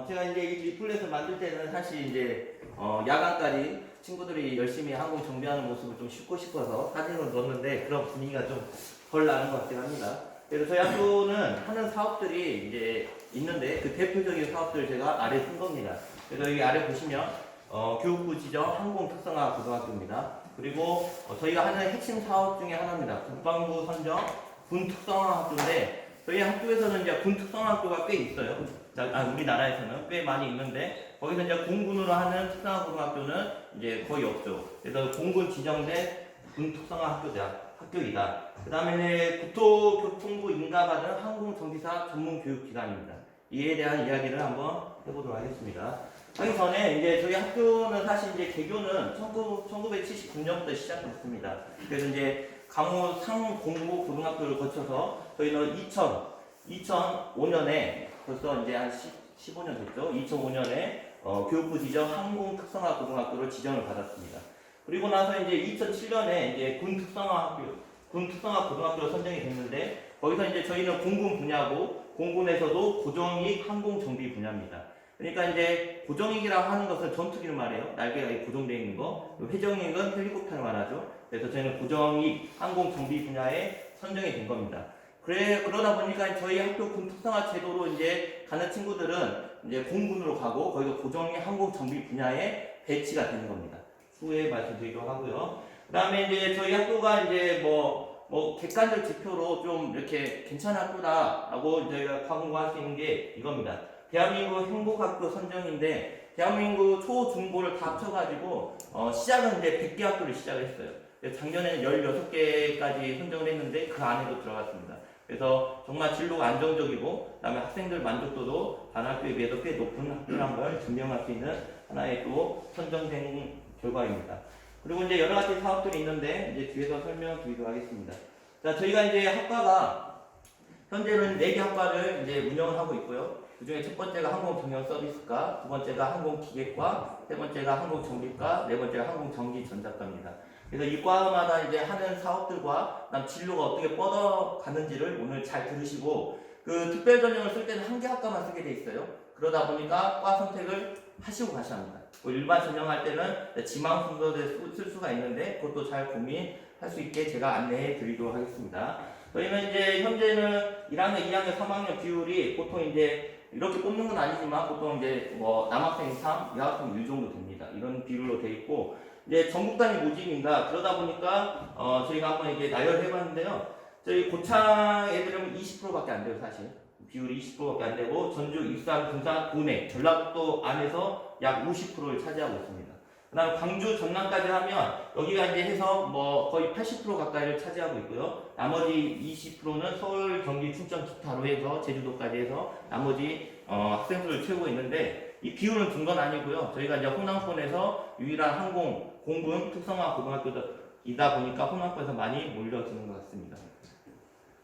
제가 이제 이 리플렛을 만들 때는 사실 이제 야간까지 친구들이 열심히 항공 정비하는 모습을 좀 싣고 싶어서 사진을 넣었는데 그런 분위기가 좀 덜 나는 것 같긴 합니다. 그래서 저희 학교는 하는 사업들이 이제 있는데 그 대표적인 사업들 제가 아래 쓴 겁니다. 그래서 여기 아래 보시면 교육부 지정 항공특성화 고등학교입니다. 그리고 저희가 하는 핵심 사업 중에 하나입니다. 국방부 선정 군특성화 학교인데 저희 학교에서는 이제 군특성화 학교가 꽤 있어요. 우리나라에서는 꽤 많이 있는데 거기서 이제 공군으로 하는 특성화 고등학교는 이제 거의 없죠. 그래서 공군 지정된 군특성화 학교이다. 그 다음에 국토교통부 인가받은 항공정비사 전문교육기관입니다. 이에 대한 이야기를 한번 해보도록 하겠습니다. 하기 전에 이제 저희 학교는 사실 이제 개교는 1979년부터 시작됐습니다. 그래서 이제 강호 상공고 고등학교를 거쳐서 저희는 2005년에 벌써 이제 한 15년 됐죠. 2005년에 교육부 지정 항공특성화 고등학교를 지정을 받았습니다. 그리고 나서 이제 2007년에 이제 군특성화 고등학교로 선정이 됐는데 거기서 이제 저희는 공군 분야고 공군에서도 고정이익 항공정비 분야입니다. 그러니까 이제 고정이익이라고 하는 것은 전투기를 말해요. 날개가 고정되어 있는 거. 회정이익은 헬리콥터를 말하죠. 그래서 저희는 고정이익 항공정비 분야에 선정이 된 겁니다. 그러다 보니까 저희 학교 군특성화 제도로 이제 가는 친구들은 이제 공군으로 가고 거기서 고정이익 항공정비 분야에 배치가 되는 겁니다. 후에 말씀드리도록 하고요. 그 다음에 이제 저희 학교가 이제 객관적 지표로 좀 이렇게 괜찮은 학교다라고 저희가 광고할 수 있는 게 이겁니다. 대한민국 행복학교 선정인데 대한민국 초, 중고를 다 합쳐가지고 시작은 이제 100개 학교를 시작했어요. 작년에는 16개까지 선정을 했는데 그 안에도 들어갔습니다. 그래서 정말 진로가 안정적이고 그다음에 학생들 만족도도 다른 학교에 비해서 꽤 높은 학교란 걸 증명할 수 있는 하나의 또 선정된 결과입니다. 그리고 이제 여러 가지 사업들이 있는데 이제 뒤에서 설명드리도록 하겠습니다. 자, 저희가 이제 학과가 현재는 4개 학과를 이제 운영을 하고 있고요. 그 중에 첫 번째가 항공경영서비스과, 두 번째가 항공기계과, 세 번째가 항공정비과, 네 번째가 항공전기전자과입니다. 그래서 이 과마다 이제 하는 사업들과 그다음 진로가 어떻게 뻗어가는지를 오늘 잘 들으시고 그 특별 전형을 쓸 때는 한 개 학과만 쓰게 돼 있어요. 그러다 보니까 과 선택을 하시고 가셔야 합니다. 일반 전형할 때는 지망 순서대로 쓸 수가 있는데 그것도 잘 고민할 수 있게 제가 안내해 드리도록 하겠습니다. 저희는 이제 현재는 1학년, 2학년, 3학년 비율이 보통 이제 이렇게 뽑는 건 아니지만 보통 이제 남학생 3, 여학생 1 정도 됩니다. 이런 비율로 돼 있고 이제 전국 단위 모집입니다. 그러다 보니까 저희가 한번 이게 나열해 봤는데요. 저희 고창 애들은 20%밖에 안 돼요, 사실. 비율이 20%밖에 안 되고 전주, 익산, 군산, 고내, 전라북도 안에서 약 50%를 차지하고 있습니다. 그다음 광주, 전남까지 하면 여기가 이제 해서 거의 80% 가까이를 차지하고 있고요. 나머지 20%는 서울, 경기, 춘천, 기타로 해서 제주도까지 해서 나머지 학생 수를 채우고 있는데 이 비율은 준 건 아니고요. 저희가 이제 호남권에서 유일한 항공 공군 특성화 고등학교이다 보니까 호남권에서 많이 몰려드는 것 같습니다.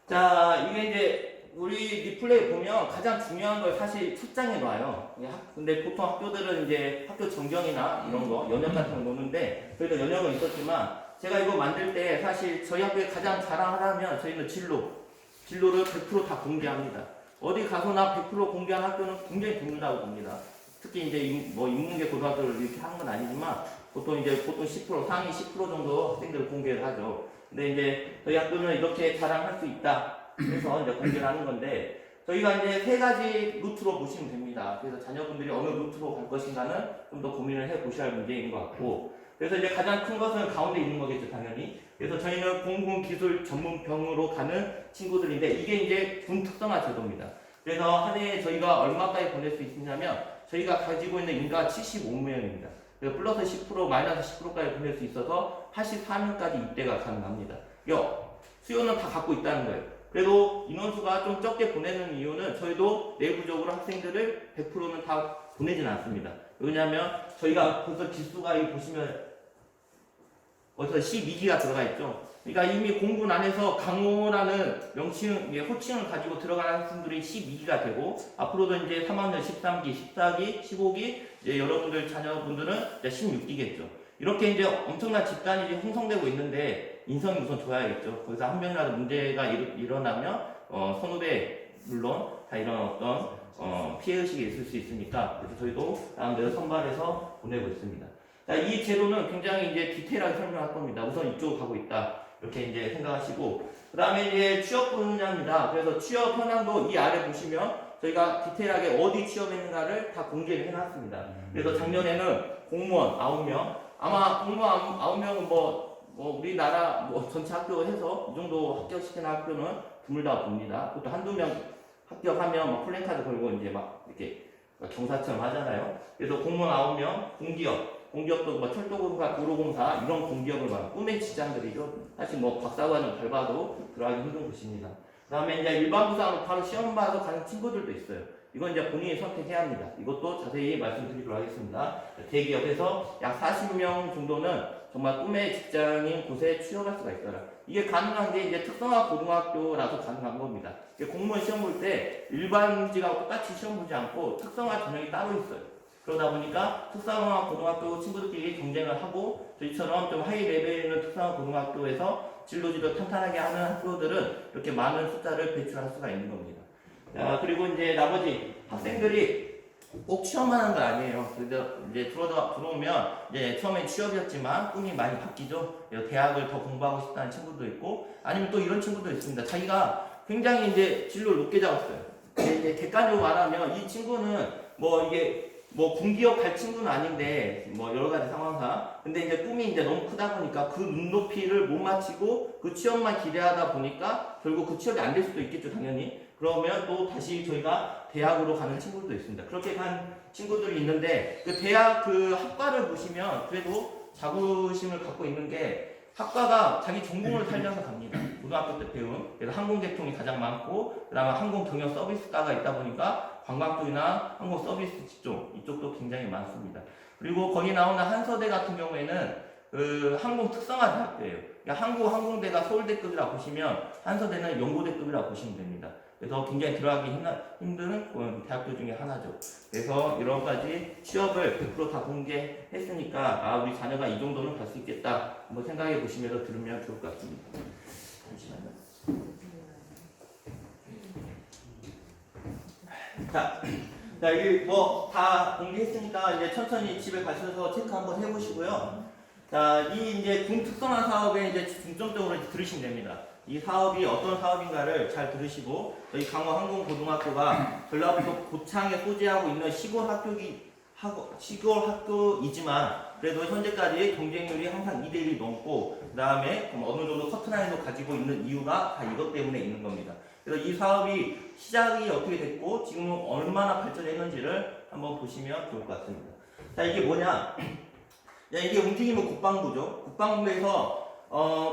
자, 이게 이제 우리 리플레이 보면 가장 중요한 걸 사실 책장에 놔요. 근데 보통 학교들은 이제 학교 전경이나 이런 거, 연역 같은 거 놓는데, 저희도 연역은 있었지만, 제가 이거 만들 때 사실 저희 학교에 가장 자랑하라면 저희는 진로를 100% 다 공개합니다. 어디 가서나 100% 공개한 학교는 굉장히 드물다고 봅니다. 특히 이제 인문계 고등학교를 이렇게 하는 건 아니지만, 보통 10%, 상위 10% 정도 학생들 공개를 하죠. 근데 이제 저희 학교는 이렇게 자랑할 수 있다. 그래서 이제 공개를 하는 건데 저희가 이제 3가지 루트로 보시면 됩니다. 그래서 자녀분들이 어느 루트로 갈 것인가는 좀 더 고민을 해 보셔야 할 문제인 것 같고 그래서 이제 가장 큰 것은 가운데 있는 거겠죠, 당연히. 그래서 저희는 공군기술 전문병으로 가는 친구들인데 이게 이제 군특성화 제도입니다. 그래서 한 해에 저희가 얼마까지 보낼 수 있냐면 저희가 가지고 있는 인가가 75명입니다. 그래서 플러스 10%, 마이너스 10%까지 보낼 수 있어서 84명까지 입대가 가능합니다. 수요는 다 갖고 있다는 거예요. 그래도 인원수가 좀 적게 보내는 이유는 저희도 내부적으로 학생들을 100%는 다 보내진 않습니다. 왜냐하면 저희가 벌써 기수가 여기 보시면 벌써 12기가 들어가 있죠. 그러니까 이미 공군 안에서 강호라는 호칭을 가지고 들어가는 학생들이 12기가 되고 앞으로도 이제 3학년 13기, 14기, 15기 이제 여러분들 자녀분들은 이제 16기겠죠. 이렇게 이제 엄청난 집단이 형성되고 있는데 인성이 우선 좋아야겠죠. 거기서 한 명이라도 문제가 일어나면 선후배 물론 다 이런 어떤 피해의식이 있을 수 있으니까 그래서 저희도 나름대로 선발해서 보내고 있습니다. 자, 이 제도는 굉장히 이제 디테일하게 설명할 겁니다. 우선 이쪽으로 가고 있다. 이렇게 이제 생각하시고 그 다음에 이제 취업 분야입니다. 그래서 취업 현황도 이 아래 보시면 저희가 디테일하게 어디 취업했는가를 다 공개를 해놨습니다. 그래서 작년에는 공무원 9명, 아마 공무원 9명은 뭐 우리나라 전체 학교 해서 이 정도 합격시키는 학교는 드물다 봅니다. 그것도 한두 명 합격하면 막 플랜카드 걸고 이제 막 이렇게 경사처럼 하잖아요. 그래서 공무원 9명, 공기업도 뭐 철도공사, 도로공사 이런 공기업을 막 꿈의 직장들이죠. 사실 뭐 박사관을 밟아도 들어가기 힘든 곳입니다. 그 다음에 이제 일반 부상으로 바로 시험 봐서 가는 친구들도 있어요. 이건 이제 본인이 선택해야 합니다. 이것도 자세히 말씀드리도록 하겠습니다. 대기업에서 약 40명 정도는 정말 꿈의 직장인 곳에 취업할 수가 있더라. 이게 가능한 게 이제 특성화 고등학교라서 가능한 겁니다. 공무원 시험 볼 때 일반직하고 똑같이 시험 보지 않고 특성화 전형이 따로 있어요. 그러다 보니까 특성화 고등학교 친구들끼리 경쟁을 하고 저희처럼 좀 하이 레벨 있는 특성화 고등학교에서 진로지도 탄탄하게 하는 학교들은 이렇게 많은 숫자를 배출할 수가 있는 겁니다. 자, 그리고 이제 나머지 학생들이 꼭 취업만 하는 거 아니에요. 그래서 이제 들어오면 이제 처음에 취업이었지만 꿈이 많이 바뀌죠. 대학을 더 공부하고 싶다는 친구도 있고 아니면 또 이런 친구도 있습니다. 자기가 굉장히 이제 진로를 높게 잡았어요. 이제 객관적으로 말하면 이 친구는 뭐 이게 뭐 군기업 갈 친구는 아닌데 뭐 여러 가지 상황상 근데 이제 꿈이 이제 너무 크다 보니까 그 눈높이를 못 맞추고 그 취업만 기대하다 보니까 결국 그 취업이 안 될 수도 있겠죠 당연히. 그러면 또 다시 저희가 대학으로 가는 친구들도 있습니다. 그렇게 간 친구들이 있는데 그 대학 그 학과를 보시면 그래도 자부심을 갖고 있는 게 학과가 자기 전공을 살려서 갑니다. 고등학교 때 배운. 그래서 항공계통이 가장 많고 그 다음에 항공경영 서비스과가 있다 보니까 관광 쪽이나 항공 서비스 직종 이쪽도 굉장히 많습니다. 그리고 거기 나오는 한서대 같은 경우에는 그 항공 특성화 대학교예요. 그러니까 항공대가 서울대급이라고 보시면 한서대는 연고대급이라고 보시면 됩니다. 그래서 굉장히 들어가기 힘든 대학교 중에 하나죠. 그래서 여러 가지 취업을 100% 다 공개했으니까 아 우리 자녀가 이 정도는 갈 수 있겠다 한번 생각해 보시면서 들으면 좋을 것 같습니다. 잠시만요. 자, 여기 뭐 다 공개했으니까 이제 천천히 집에 가셔서 체크 한번 해보시고요. 자, 이 이제 군 특성화 사업에 이제 중점적으로 들으시면 됩니다. 이 사업이 어떤 사업인가를 잘 들으시고 저희 강화항공고등학교가 전라북도 고창에 소재하고 있는 시골 학교이지만 그래도 현재까지 경쟁률이 항상 2대1이 넘고 그 다음에 어느 정도 커트라인도 가지고 있는 이유가 다 이것 때문에 있는 겁니다. 그래서 이 사업이 시작이 어떻게 됐고 지금은 얼마나 발전했는지를 한번 보시면 좋을 것 같습니다. 자, 이게 뭐냐? 이게 움직이면 국방부죠. 국방부에서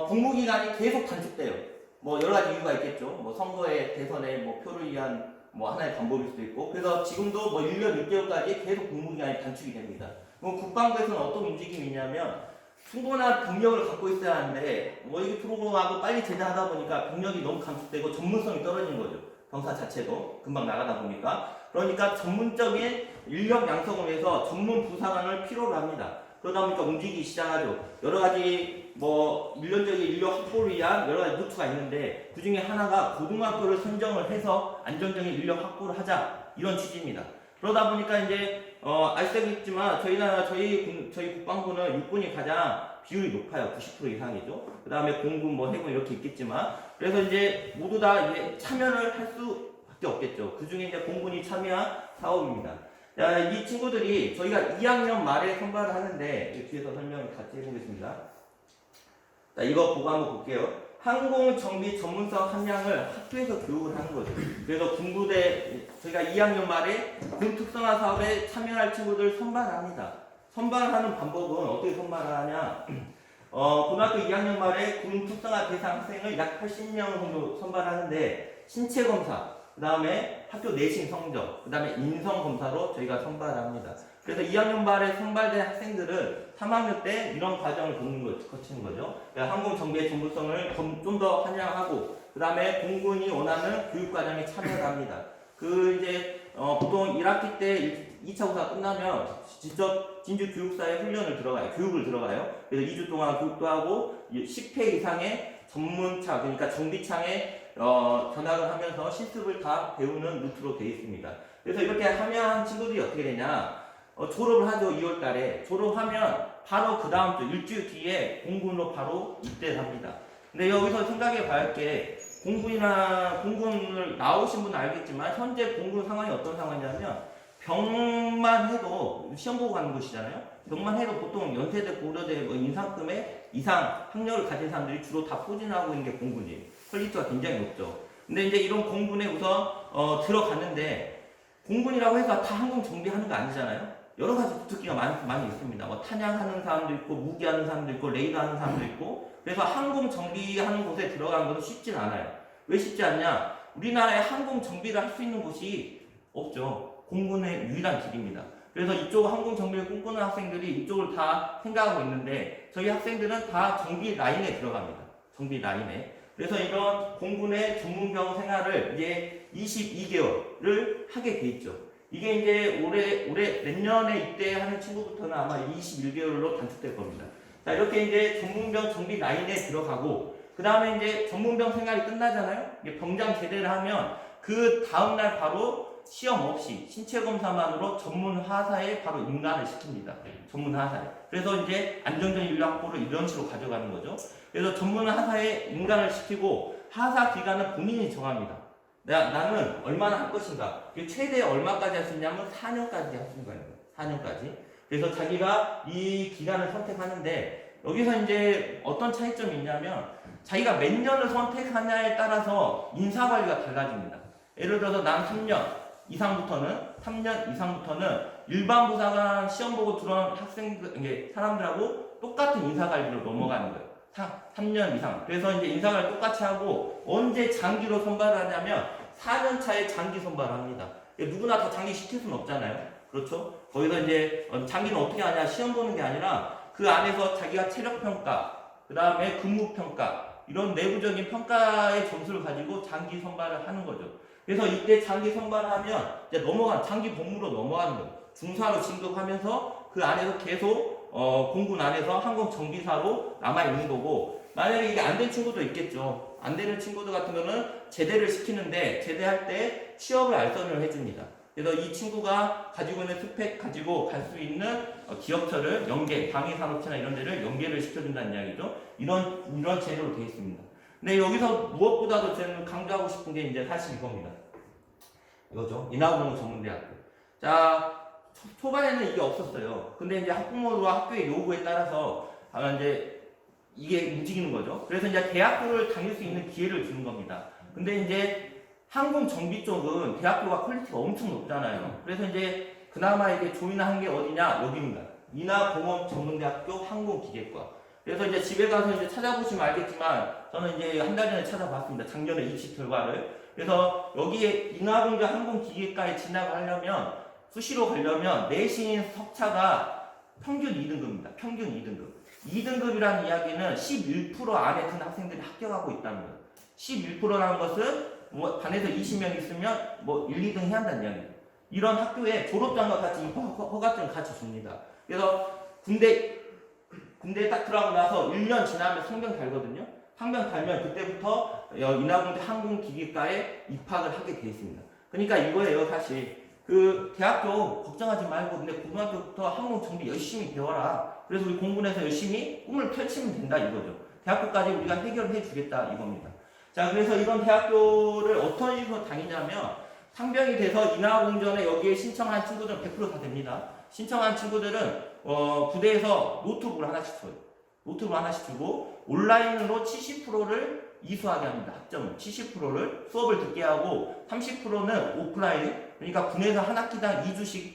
복무기간이 계속 단축돼요. 뭐 여러 가지 이유가 있겠죠. 뭐 선거에 대선에 뭐 표를 위한 뭐 하나의 방법일 수도 있고. 그래서 지금도 뭐 1년 6개월까지 계속 복무기간이 단축이 됩니다. 그럼 국방부에서는 어떤 움직임이 있냐면 충분한 병력을 갖고 있어야 하는데 뭐 이게 프로그램하고 빨리 제대하다 보니까 병력이 너무 감축되고 전문성이 떨어지는 거죠. 병사 자체도 금방 나가다 보니까. 그러니까 전문적인 인력 양성을 위해서 전문 부사관을 필요로 합니다. 그러다 보니까 움직이기 시작하죠. 여러 가지 뭐 일련적인 인력 확보를 위한 여러 가지 루트가 있는데 그 중에 하나가 고등학교를 선정을 해서 안정적인 인력 확보를 하자 이런 취지입니다. 그러다 보니까 이제 아시다시피지만 저희 국방부는 육군이 가장 비율이 높아요. 90% 이상이죠. 그 다음에 공군, 뭐 해군 이렇게 있겠지만 그래서 이제 모두 다 이제 참여를 할 수밖에 없겠죠. 그 중에 이제 공군이 참여한 사업입니다. 자, 이 친구들이 저희가 2학년 말에 선발을 하는데 뒤에서 설명을 같이 해보겠습니다. 자, 이거 보고 한번 볼게요. 항공정비 전문성 함량을 학교에서 교육을 하는 거죠. 그래서 군부대 저희가 2학년 말에 군 특성화 사업에 참여할 친구들 선발합니다. 선발하는 방법은 어떻게 선발을 하냐? 고등학교 2학년 말에 군 특성화 대상 학생을 약 80명 정도 선발하는데 신체 검사, 그 다음에 학교 내신 성적, 그 다음에 인성 검사로 저희가 선발합니다. 그래서 2학년 말에 선발된 학생들은 3학년 때 이런 과정을 거치는 거죠. 그러니까 항공 정비의 전문성을 좀 더 환영하고, 그 다음에 공군이 원하는 교육 과정에 참여를 합니다. 보통 1학기 때 2차 우사 끝나면 직접 진주 교육사의 교육을 들어가요. 그래서 2주 동안 교육도 하고 10회 이상의 전문차, 그러니까 정비창에 전학을 하면서 실습을 다 배우는 루트로 되어 있습니다. 그래서 이렇게 하면 친구들이 어떻게 되냐, 졸업을 하죠. 2월 달에 졸업하면 바로 그 다음 주 일주일 뒤에 공군으로 바로 입대를 합니다. 근데 여기서 생각해 봐야 할 게, 공군을 나오신 분은 알겠지만 현재 공군 상황이 어떤 상황이냐면, 병만 해도 시험 보고 가는 곳이잖아요. 병만 해도 보통 연세대, 고려대 인상급의 이상 학력을 가진 사람들이 주로 다 포진하고 있는 게 공군이에요. 퀄리티가 굉장히 높죠. 근데 이제 이런 공군에 우선 들어갔는데, 공군이라고 해서 다 항공 정비하는 거 아니잖아요. 여러 가지 특기가 많이 있습니다. 뭐 탄약하는 사람도 있고, 무기하는 사람도 있고, 레이더 하는 사람도 있고. 그래서 항공 정비하는 곳에 들어가는 것은 쉽진 않아요. 왜 쉽지 않냐? 우리나라에 항공 정비를 할 수 있는 곳이 없죠. 공군의 유일한 길입니다. 그래서 이쪽 항공 정비를 꿈꾸는 학생들이 이쪽을 다 생각하고 있는데, 저희 학생들은 다 정비 라인에 들어갑니다. 정비 라인에. 그래서 이런 공군의 전문병 생활을 이제 22개월을 하게 돼 있죠. 이게 이제 올해 내년에 입대하는 친구부터는 아마 21개월로 단축될 겁니다. 자, 이렇게 이제 전문병 정비 라인에 들어가고, 그 다음에 이제 전문병 생활이 끝나잖아요. 이게 병장 제대를 하면 그 다음날 바로 시험 없이 신체 검사만으로 전문 하사에 바로 인가를 시킵니다. 전문 하사에. 그래서 이제 안정적 인력 확보를 이런 식으로 가져가는 거죠. 그래서 전문 하사에 인가를 시키고, 하사 기간은 본인이 정합니다. 나는 얼마나 할 것인가. 최대 얼마까지 할 수 있냐면 4년까지 할 수 있는 거예요. 4년까지. 그래서 자기가 이 기간을 선택하는데, 여기서 이제 어떤 차이점이 있냐면, 자기가 몇 년을 선택하냐에 따라서 인사관리가 달라집니다. 예를 들어서 난 3년 이상부터는 일반 부사관 시험 보고 들어온 사람들하고 똑같은 인사관리로 넘어가는 거예요. 3년 이상. 그래서 이제 인사관리 똑같이 하고, 언제 장기로 선발을 하냐면 4년 차에 장기 선발을 합니다. 누구나 다 장기 시킬 수는 없잖아요. 그렇죠? 거기서 이제 장기는 어떻게 하냐, 시험 보는 게 아니라 그 안에서 자기가 체력 평가, 그 다음에 근무 평가, 이런 내부적인 평가의 점수를 가지고 장기 선발을 하는 거죠. 그래서 이때 장기 선발을 하면 이제 장기 복무로 넘어가는 거예요. 중사로 진급하면서 그 안에서 계속 공군 안에서 항공 정비사로 남아 있는 거고, 만약에 이게 안 된 친구도 있겠죠. 안 되는 친구들 같은 경우는 제대를 시키는데, 제대할 때 취업을 알선을 해줍니다. 그래서 이 친구가 가지고 있는 스펙 가지고 갈 수 있는 기업처를 방위산업체나 이런 데를 연계를 시켜준다는 이야기죠. 이런 제도로 되어 있습니다. 근데 여기서 무엇보다도 저는 강조하고 싶은 게 이제 사실 이겁니다. 이거죠. 인하공업전문대학교. 자, 초반에는 이게 없었어요. 근데 이제 학부모와 학교의 요구에 따라서 이제 이게 움직이는 거죠. 그래서 이제 대학교를 다닐 수 있는 기회를 주는 겁니다. 근데 이제 항공 정비 쪽은 대학교가 퀄리티가 엄청 높잖아요. 그래서 이제 그나마 이게 조인한 게 어디냐? 여기입니다. 인하공업전문대학교 항공기계과. 그래서 이제 집에 가서 이제 찾아보시면 알겠지만, 저는 이제 한 달 전에 찾아봤습니다. 작년에 입시 결과를. 그래서 여기에 인하공대 항공기계과에 진학을 하려면, 수시로 가려면 내신 석차가 평균 2등급입니다. 평균 2등급. 2등급이라는 이야기는 11% 안에 든 학생들이 합격하고 있다는 거예요. 11%라는 것은 반에서 20명 있으면 1, 2등 해야 한다는 이야기예요. 이런 학교에 졸업장과 같이 허가증을 같이 줍니다. 그래서 군대에 딱 들어가고 나서 1년 지나면 상병 달거든요. 상병 달면 그때부터 인하공대 항공기계과에 입학을 하게 돼 있습니다. 그러니까 이거예요, 사실. 그 대학교 걱정하지 말고, 근데 고등학교부터 항공 정비 열심히 배워라. 그래서 우리 공군에서 열심히 꿈을 펼치면 된다 이거죠. 대학교까지 우리가 해결해 주겠다 이겁니다. 자, 그래서 이런 대학교를 어떤 식으로 다니냐면, 상병이 돼서 인하공전에 여기에 신청한 친구들은 100% 다 됩니다. 신청한 친구들은 부대에서 노트북을 하나씩 줘요. 노트북을 하나씩 주고 온라인으로 70%를 이수하게 합니다. 학점을 70%를 수업을 듣게 하고, 30%는 오프라인, 그러니까 군에서 한 학기당 2주씩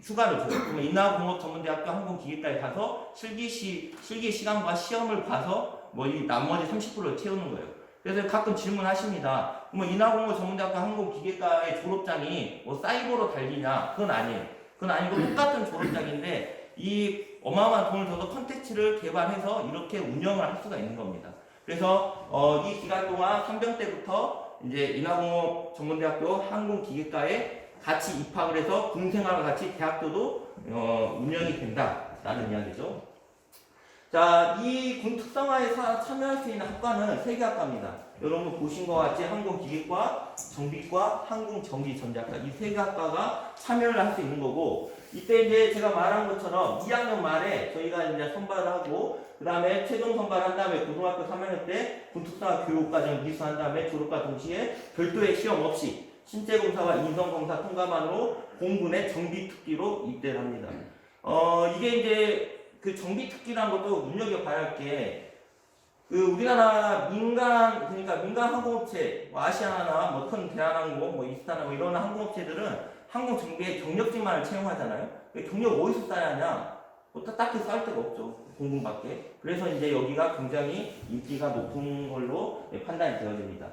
휴가를 줘요. 그러면 인하공업전문대학교 항공기계과에 가서 실기 시간과 시험을 봐서 이 나머지 30%를 채우는 거예요. 그래서 가끔 질문하십니다. 인하공업전문대학교 항공기계과의 졸업장이 사이버로 달리냐? 그건 아니에요. 그건 아니고 똑같은 졸업장인데, 이 어마어마한 돈을 줘서 컨텐츠를 개발해서 이렇게 운영을 할 수가 있는 겁니다. 그래서 이 기간 동안 상병 때부터 이제 인하공업전문대학교 항공기계과에 같이 입학을 해서 군생활과 같이 대학교도 운영이 된다라는 이야기죠. 자, 이 군 특성화에 참여할 수 있는 학과는 3개 학과입니다. 여러분 보신 것 같이 항공기계과, 정비과, 항공전기전자과 이 3개 학과가 참여를 할 수 있는 거고, 이때 이제 제가 말한 것처럼 2학년 말에 저희가 이제 선발을 하고, 그 다음에 최종 선발한 다음에 고등학교 3학년 때 군특성화 교육과정 이수한 다음에 졸업과 동시에 별도의 시험 없이 신체검사와 인성검사 통과만으로 공군의 정비특기로 입대를 합니다. 이게 이제 그 정비특기라는 것도 눈여겨봐야 할 게, 그 우리나라 그러니까 민간 항공업체, 뭐 아시아나 뭐 큰 대한항공, 뭐 이스타나 뭐 이런 항공업체들은 항공 정비에 경력직만을 채용하잖아요. 경력 어디서 쌓아야 하냐? 뭐 딱히 쌓을 데가 없죠. 공군밖에. 그래서 이제 여기가 굉장히 인기가 높은 걸로 판단이 되어집니다.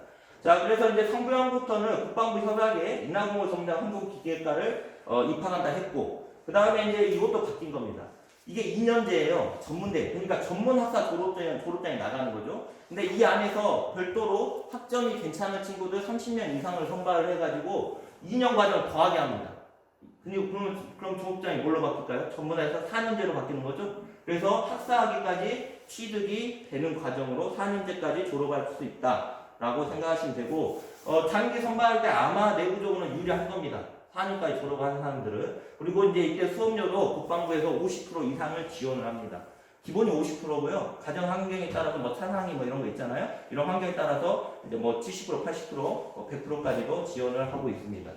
자, 그래서 이제 성부형부터는 국방부 협약에 인하공업 전문대 항공기계과를 입학한다 했고, 그 다음에 이제 이것도 바뀐 겁니다. 이게 2년제예요. 전문대. 그러니까 전문학사 졸업장이 나가는 거죠. 근데 이 안에서 별도로 학점이 괜찮은 친구들 30년 이상을 선발을 해가지고 2년 과정을 더하게 합니다. 그럼 졸업장이 뭘로 바뀔까요? 전문학에서 4년제로 바뀌는 거죠. 그래서 학사학위까지 취득이 되는 과정으로 4년제까지 졸업할 수 있다라고 생각하시면 되고, 장기 선발할 때 아마 내부적으로는 유리할 겁니다. 4년까지 졸업하는 사람들은. 그리고 이제 이때 수업료도 국방부에서 50% 이상을 지원을 합니다. 기본이 50%고요. 가정 환경에 따라서 뭐 차상위 뭐 이런 거 있잖아요. 이런 환경에 따라서 이제 뭐 70%, 80%, 100%까지도 지원을 하고 있습니다.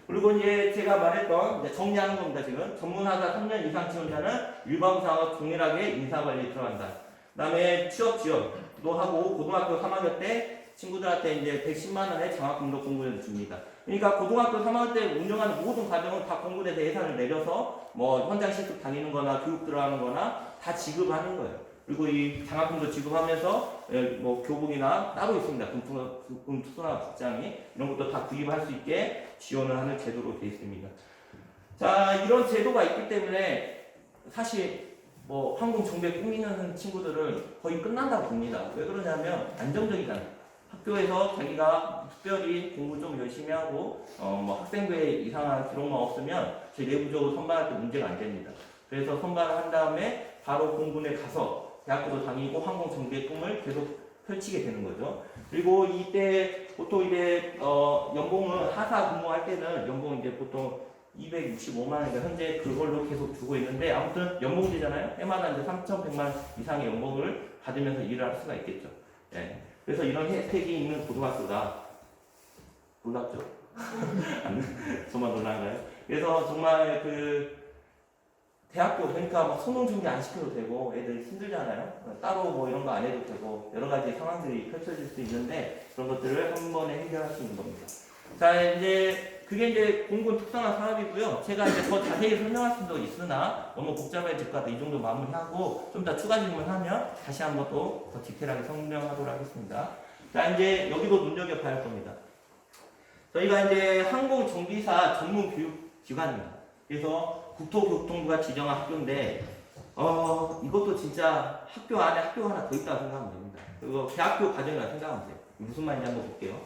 그리고 이제 제가 말했던 이제 정리하는 겁니다. 지금 전문학사 3년 이상 지원자는 일반사와 동일하게 인사관리에 들어간다. 그다음에 취업 지원도 하고 고등학교 3학년 때 친구들한테 이제 110만 원의 장학금도 공군에서 줍니다. 그러니까 고등학교 3학년 때 운영하는 모든 과정은 다 공군에서 예산을 내려서 뭐 현장 실습 다니는 거나 교육 들어가는 거나 다 지급하는 거예요. 그리고 이 장학금도 지급하면서 뭐 교복이나 따로 있습니다. 군특성화 복장이 이런 것도 다 구입할 수 있게 지원을 하는 제도로 되어 있습니다. 자, 이런 제도가 있기 때문에 사실 뭐 항공 정비에 꿈이는 친구들은 거의 끝난다고 봅니다. 왜 그러냐면 안정적이잖아요. 학교에서 자기가 특별히 공부 좀 열심히 하고 뭐 학생부에 이상한 기록만 없으면 제 내부적으로 선발할 때 문제가 안 됩니다. 그래서 선발을 한 다음에 바로 공군에 가서 대학교도 다니고 항공 정비의 꿈을 계속 펼치게 되는 거죠. 그리고 이때 보통 이제 연봉은 하사 근무할 때는 연봉 이제 보통 265만 원인가 현재 그걸로 계속 주고 있는데, 아무튼 연봉제잖아요. 해마다 이제 3,100만 이상의 연봉을 받으면서 일을 할 수가 있겠죠. 예. 그래서 이런 혜택이 있는 고등학교다. 놀랍죠? 정말 놀란가요? 그래서 정말 그 대학교 그러니까 막 수능 준비 안 시켜도 되고 애들 힘들잖아요. 따로 뭐 이런 거 안 해도 되고 여러 가지 상황들이 펼쳐질 수 있는데 그런 것들을 한 번에 해결할 수 있는 겁니다. 자, 이제 그게 이제 공군 특성화 사업이고요. 제가 이제 더 자세히 설명할 수도 있으나 너무 복잡해질 것 같아. 이 정도 마무리하고 좀 더 추가 질문하면 다시 한번 또 더 디테일하게 설명하도록 하겠습니다. 자, 이제 여기도 눈여겨봐야 할 겁니다. 저희가 이제 항공정비사 전문 교육기관입니다. 그래서 국토교통부가 지정한 학교인데 이것도 진짜 학교 안에 학교가 하나 더 있다고 생각하면 됩니다. 그리고 대학교 과정이라고 생각하면 돼요. 무슨 말인지 한번 볼게요.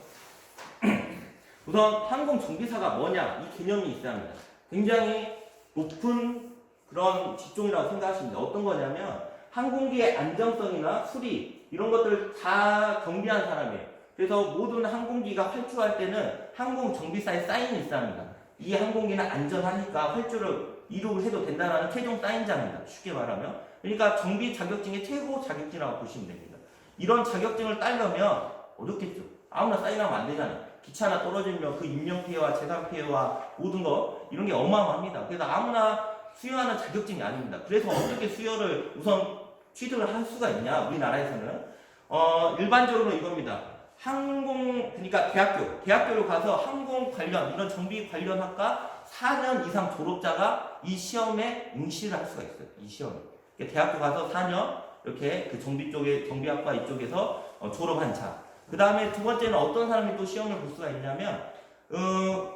우선 항공정비사가 뭐냐 이 개념이 있어야 합니다. 굉장히 높은 그런 직종이라고 생각하십니다. 어떤 거냐면 항공기의 안정성이나 수리 이런 것들을 다 경비한 사람이에요. 그래서 모든 항공기가 활주할 때는 항공정비사에 사인이 있어야 합니다. 이 항공기는 안전하니까 활주를 이륙을 해도 된다는 최종 사인자입니다. 쉽게 말하면. 그러니까 정비 자격증의 최고 자격증이라고 보시면 됩니다. 이런 자격증을 따려면 어렵겠죠. 아무나 사인하면 안 되잖아요. 기차 하나 떨어지면 그 인명피해와 재산피해와 모든 거 이런 게 어마어마합니다. 그래서 아무나 수여하는 자격증이 아닙니다. 그래서 어떻게 수여를 우선 취득을 할 수가 있냐 우리나라에서는 일반적으로 이겁니다. 그러니까 대학교로 가서 항공 관련 이런 정비 관련 학과 4년 이상 졸업자가 이 시험에 응시를 할 수가 있어요. 이 시험에. 그러니까 대학교 가서 4년 이렇게 그 정비학과 이쪽에서 졸업한 자. 그 다음에 두 번째는 어떤 사람이 또 시험을 볼 수가 있냐면,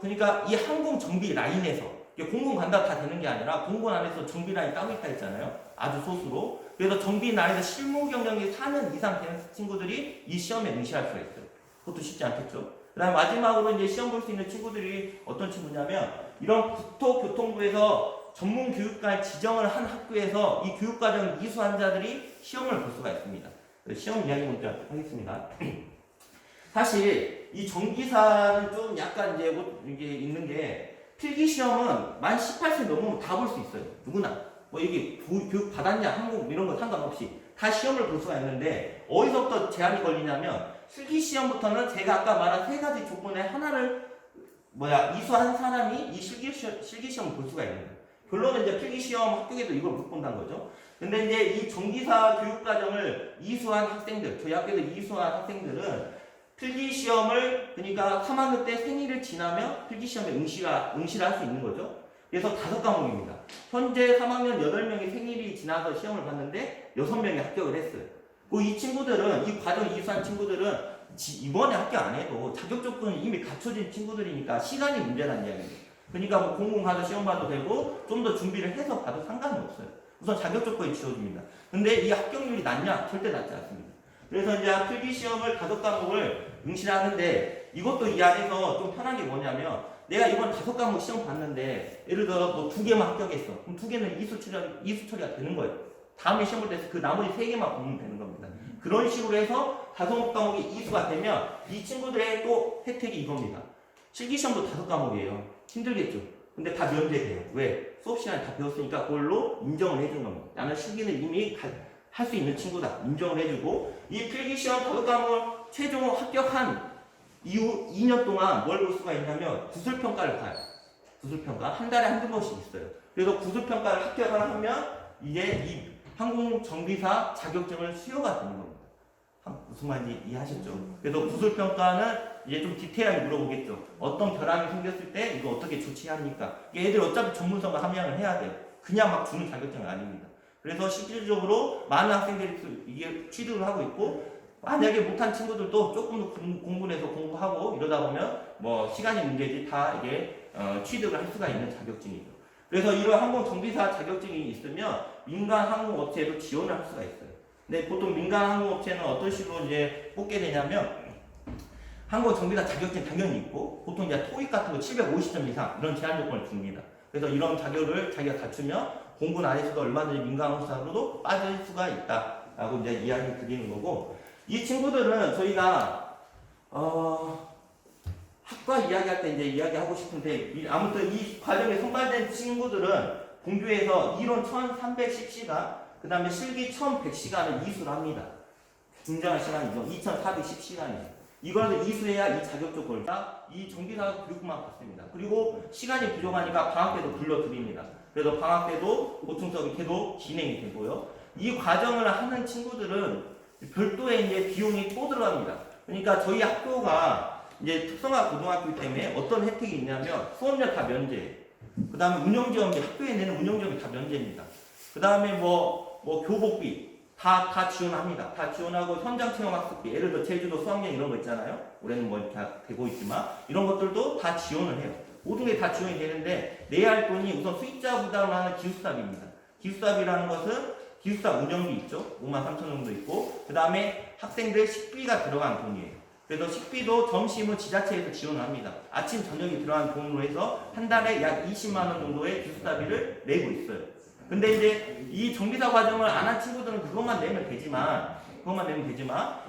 그러니까 이 항공 정비 라인에서, 공군 간다 다 되는 게 아니라 공군 안에서 정비 라인 따로 있다 했잖아요. 아주 소수로. 그래서 정비 라인에서 실무 경력이 4년 이상 되는 친구들이 이 시험에 응시할 수가 있어요. 그것도 쉽지 않겠죠. 그 다음 마지막으로 이제 시험 볼 수 있는 친구들이 어떤 친구냐면, 이런 국토교통부에서 전문 교육과에 지정을 한 학교에서 이 교육과정 이수한 자들이 시험을 볼 수가 있습니다. 시험 이야기 먼저 하겠습니다. 사실 이 전기사는 좀 약간 이게 있는 게 필기 시험은 만 18세 넘으면 다 볼 수 있어요. 누구나. 뭐 이게 교육 받았냐, 한국 이런 거 상관없이 다 시험을 볼 수가 있는데 어디서부터 제한이 걸리냐면 필기 시험부터는 제가 아까 말한 세 가지 조건에 하나를 이수한 사람이 이 실기 시험을 볼 수가 있는 거예요. 결론은 이제 필기 시험 합격에도 이걸 못 본다는 거죠. 근데 이제 이 전기사 교육과정을 이수한 학생들, 저희 학교에서 이수한 학생들은 필기 시험을 그러니까 3학년 때 생일을 지나면 필기 시험에 응시를 할 수 있는 거죠. 그래서 5과목입니다. 현재 3학년 8명이 생일이 지나서 시험을 봤는데 6명이 합격을 했어요. 이 친구들은 이 과정 이수한 친구들은 이번에 합격 안 해도 자격 조건이 이미 갖춰진 친구들이니까 시간이 문제라는 이야기예요. 그러니까 뭐 공공 가서 시험 봐도 되고 좀 더 준비를 해서 봐도 상관이 없어요. 우선 자격 조건이 지워집니다. 근데 이 합격률이 낮냐? 절대 낮지 않습니다. 그래서 이제 필기 시험을 5과목을 응시를 하는데 이것도 이 안에서 좀 편한 게 뭐냐면 내가 이번 5과목 시험 봤는데 예를 들어 뭐 2개만 합격했어. 그럼 2개는 이수 처리가 되는 거예요. 다음에 시험 볼 때 그 나머지 3개만 보면 되는 겁니다. 그런 식으로 해서 5과목이 이수가 되면 이 친구들의 또 혜택이 이겁니다. 실기시험도 5과목이에요. 힘들겠죠? 근데 다 면제돼요. 왜? 수업 시간에 다 배웠으니까 그걸로 인정을 해준 겁니다. 나는 실기는 이미 할 수 있는 친구다. 인정을 해주고 이 필기시험 5과목을 최종 합격한 이후 2년 동안 뭘 볼 수가 있냐면 구술평가를 봐요. 구술평가. 한 달에 한두 번씩 있어요. 그래서 구술평가를 합격을 하면 이제 이 항공정비사 자격증을 수여가 되는 겁니다. 무슨 말인지 이해하셨죠? 그래서 구술평가는 이제 좀 디테일하게 물어보겠죠. 어떤 결함이 생겼을 때 이거 어떻게 조치합니까? 얘들 어차피 전문성과 함양을 해야 돼요. 그냥 막 주는 자격증은 아닙니다. 그래서 실질적으로 많은 학생들이 이게 취득을 하고 있고 만약에 못한 친구들도 조금 더 공부해서 공부하고 이러다 보면 뭐 시간이 문제지 다 이게 취득을 할 수가 있는 자격증이죠. 그래서 이런 항공정비사 자격증이 있으면 민간 항공업체에도 지원을 할 수가 있어요. 근데 보통 민간 항공업체는 어떤 식으로 이제 뽑게 되냐면 항공정비사 자격증 당연히 있고 보통 이제 토익 같은 거 750점 이상 이런 제한 조건을 줍니다. 그래서 이런 자격을 자기가 갖추면 공군 안에서도 얼마든지 민간 항공사로도 빠질 수가 있다라고 이제 이야기 드리는 거고 이 친구들은 저희가 학과 이야기할 때 이제 이야기하고 싶은데 아무튼 이 과정에 선발된 친구들은 본교에서 이론 1310시간 그 다음에 실기 1100시간을 이수를 합니다. 굉장한 시간이죠. 2410시간이에요. 이걸 이수해야 이 자격 조건을 이 전기사 교육만 받습니다. 그리고 시간이 부족하니까 방학 때도 불러드립니다. 그래서 방학 때도 보충 수업이 계속 진행이 되고요. 이 과정을 하는 친구들은 별도의 이제 비용이 또 들어갑니다. 그러니까 저희 학교가 이제 특성화 고등학교 때문에 어떤 혜택이 있냐면 수업료 다 면제, 그 다음에 운영지원비, 학교에 내는 운영지원비 다 면제입니다. 그 다음에 뭐 교복비 다 지원합니다. 다 지원하고 현장 체험 학습비, 예를 들어 제주도 수학여행 이런 거 있잖아요. 올해는 뭐 이렇게 되고 있지만 이런 것들도 다 지원을 해요. 모든 게 다 지원이 되는데 내야 할 돈이 우선 수익자 부담을 하는 기숙사비입니다. 기숙사비라는 것은 기숙사 운영비 있죠. 53,000원 정도 있고 그 다음에 학생들 식비가 들어간 돈이에요. 그래서 식비도 점심은 지자체에서 지원을 합니다. 아침 저녁이 들어간 돈으로 해서 한 달에 약 20만 원 정도의 기숙사비를 내고 있어요. 근데 이제 이 정비사 과정을 안 한 친구들은 그것만 내면 되지만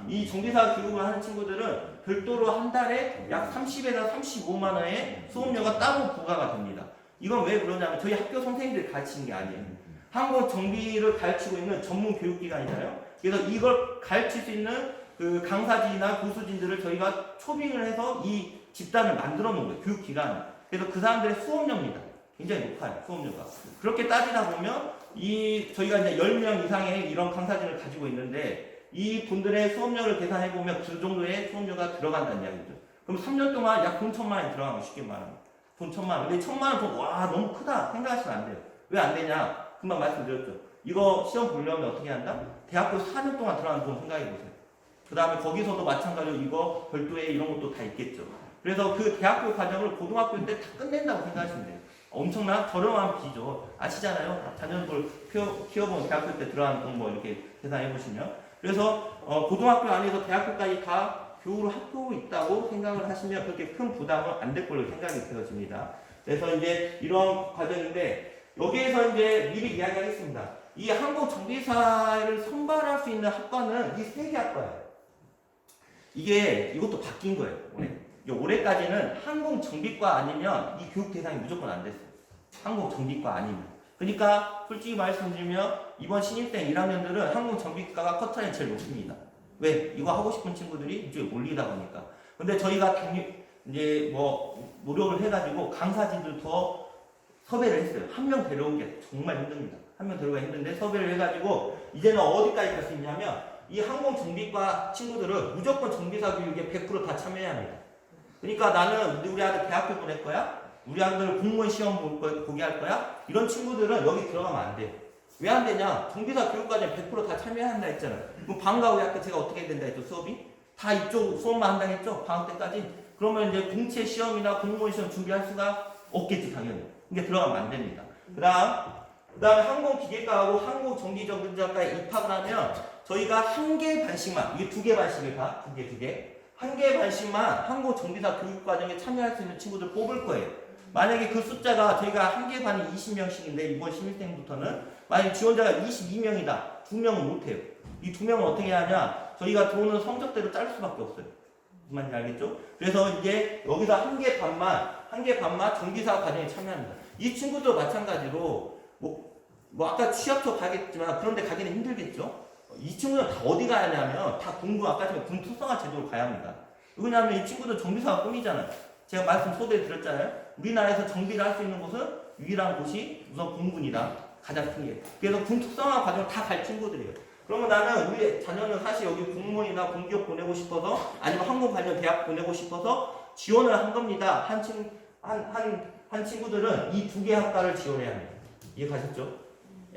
이 정비사 교육을 하는 친구들은 별도로 한 달에 약 30에서 35만 원의 수업료가 따로 부과가 됩니다. 이건 왜 그러냐면 저희 학교 선생님들이 가르치는 게 아니에요. 한국 정비를 가르치고 있는 전문 교육기관이잖아요. 그래서 이걸 가르칠 수 있는 그 강사진이나 교수진들을 저희가 초빙을 해서 이 집단을 만들어 놓은 거예요. 교육기관. 그래서 그 사람들의 수업료입니다. 굉장히 높아요. 수업료가. 그렇게 따지다 보면 저희가 이제 10명 이상의 이런 강사진을 가지고 있는데 이 분들의 수업료를 계산해 보면 그 정도의 수업료가 들어간다는 이야기죠. 그럼 3년 동안 약 돈 1,000만 원이 들어가는 거 쉽게 말하면. 돈 1,000만 원. 근데 1,000만 원 돈, 와, 너무 크다. 생각하시면 안 돼요. 왜 안 되냐? 금방 말씀드렸죠. 이거 시험 보려면 어떻게 한다? 대학교 4년 동안 들어가는 돈 생각해 보세요. 그 다음에 거기서도 마찬가지로 이거 별도의 이런 것도 다 있겠죠. 그래서 그 대학교 과정을 고등학교 때 다 끝낸다고 생각하시면 돼요. 엄청난 저렴한 비죠. 아시잖아요. 자녀들 키워본 대학교 때 들어가는 돈 뭐 이렇게 계산해 보시면. 그래서 고등학교 안에서 대학교까지 다 교육을 하고 있다고 생각을 하시면 그렇게 큰 부담은 안 될 걸로 생각이 되어집니다. 그래서 이제 이런 과정인데 여기에서 이제 미리 이야기하겠습니다. 이 항공정비사를 선발할 수 있는 학과는 이 세 개 학과예요. 이것도 바뀐 거예요. 올해까지는 항공정비과 아니면 이 교육 대상이 무조건 안 됐어요. 항공정비과 아니면. 그러니까 솔직히 말씀드리면 이번 신입생 1학년들은 항공정비과가 커트라인이 제일 높습니다. 왜? 이거 하고 싶은 친구들이 이쪽에 몰리다 보니까. 근데 저희가 이제 뭐 노력을 해가지고 강사진들 더 섭외를 했어요. 한 명 데려오는 게 정말 힘듭니다. 한 명 데려오기가 힘든데 섭외를 해가지고 이제는 어디까지 갈 수 있냐면 이 항공정비과 친구들은 무조건 정비사 교육에 100% 다 참여해야 합니다. 그러니까 나는 우리 아들 대학교 보낼 거야? 우리 아들 공무원 시험 보게 할 거야? 이런 친구들은 여기 들어가면 안 돼요. 왜 안 되냐? 정비사 교육과정 100% 다 참여해야 한다 했잖아요. 그럼 방과 후 학교 제가 어떻게 된다 했죠? 수업이? 다 이쪽 수업만 한다 했죠? 방학 때까지? 그러면 이제 공채 시험이나 공무원 시험 준비할 수가 없겠지, 당연히. 이게 들어가면 안 됩니다. 그 다음에 항공기계과하고 항공정비전문학과에 입학을 하면 저희가 한 개 반씩만, 이게 2개 반씩을 다, 두 개. 한 개 반씩만 항공정비사 교육과정에 참여할 수 있는 친구들 뽑을 거예요. 만약에 그 숫자가 저희가 한 개 반이 20명씩인데 이번 신입생부터는 만약에 지원자가 22명이다. 2명은 못해요. 이 2명은 어떻게 하냐? 저희가 들어오는 성적대로 자를 수밖에 없어요. 무슨 말인지 알겠죠? 그래서 이제 여기서 한 개 반만 정비사 과정에 참여합니다. 이 친구도 마찬가지로 뭐 아까 취업처 가겠지만 그런데 가기는 힘들겠죠? 이 친구는 다 어디 가냐면 다 아까 전에 군 특성화 제도로 가야 합니다. 왜냐하면 이 친구들 정비사가 꿈이잖아요. 제가 말씀 소개해 드렸잖아요. 우리나라에서 정비를 할 수 있는 곳은 유일한 곳이 우선 공군이다. 가장 큰 게. 그래서 군 특성화 과정을 다 갈 친구들이에요. 그러면 나는 우리 자녀는 사실 여기 공무원이나 공기업 보내고 싶어서 아니면 항공 관련 대학 보내고 싶어서 지원을 한 겁니다. 한 친구들은 이 2개 학과를 지원해야 합니다. 이해 가셨죠?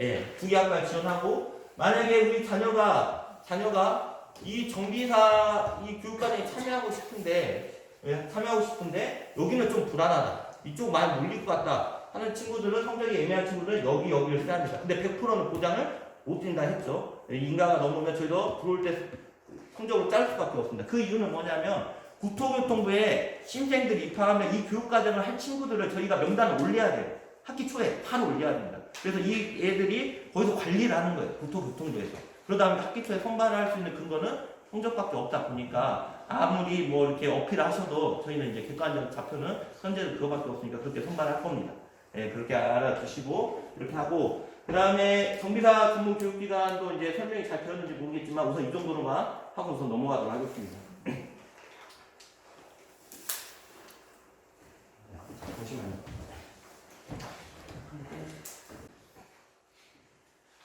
예, 2개 학과를 지원하고 만약에 우리 자녀가 이 정비사 이 교육과정에 참여하고 싶은데 여기는 좀 불안하다. 이쪽 많이 몰릴 것 같다 하는 친구들은 성적이 애매한 친구들은 여기를 써야 합니다. 근데 100%는 보장을 못 드린다 했죠. 인가가 넘으면 저희도 들어올 때 성적을 짤 수밖에 없습니다. 그 이유는 뭐냐면 국토교통부에 신생들이 입학하면 이 교육과정을 할 친구들을 저희가 명단을 올려야 돼요. 학기 초에 바로 올려야 됩니다. 그래서 이 애들이 거기서 관리를 하는 거예요. 국토교통부에서. 그러다 보니 학기 초에 선발을 할 수 있는 근거는 성적밖에 없다 보니까 아무리 뭐 이렇게 어필을 하셔도 저희는 이제 객관적 좌표는 현재는 그거밖에 없으니까 그렇게 선발할 겁니다. 예, 그렇게 알아두시고 이렇게 하고 그 다음에 정비사 근무교육기간도 이제 설명이 잘 되었는지 모르겠지만 우선 이 정도로만 하고 우선 넘어가도록 하겠습니다. 보시면요.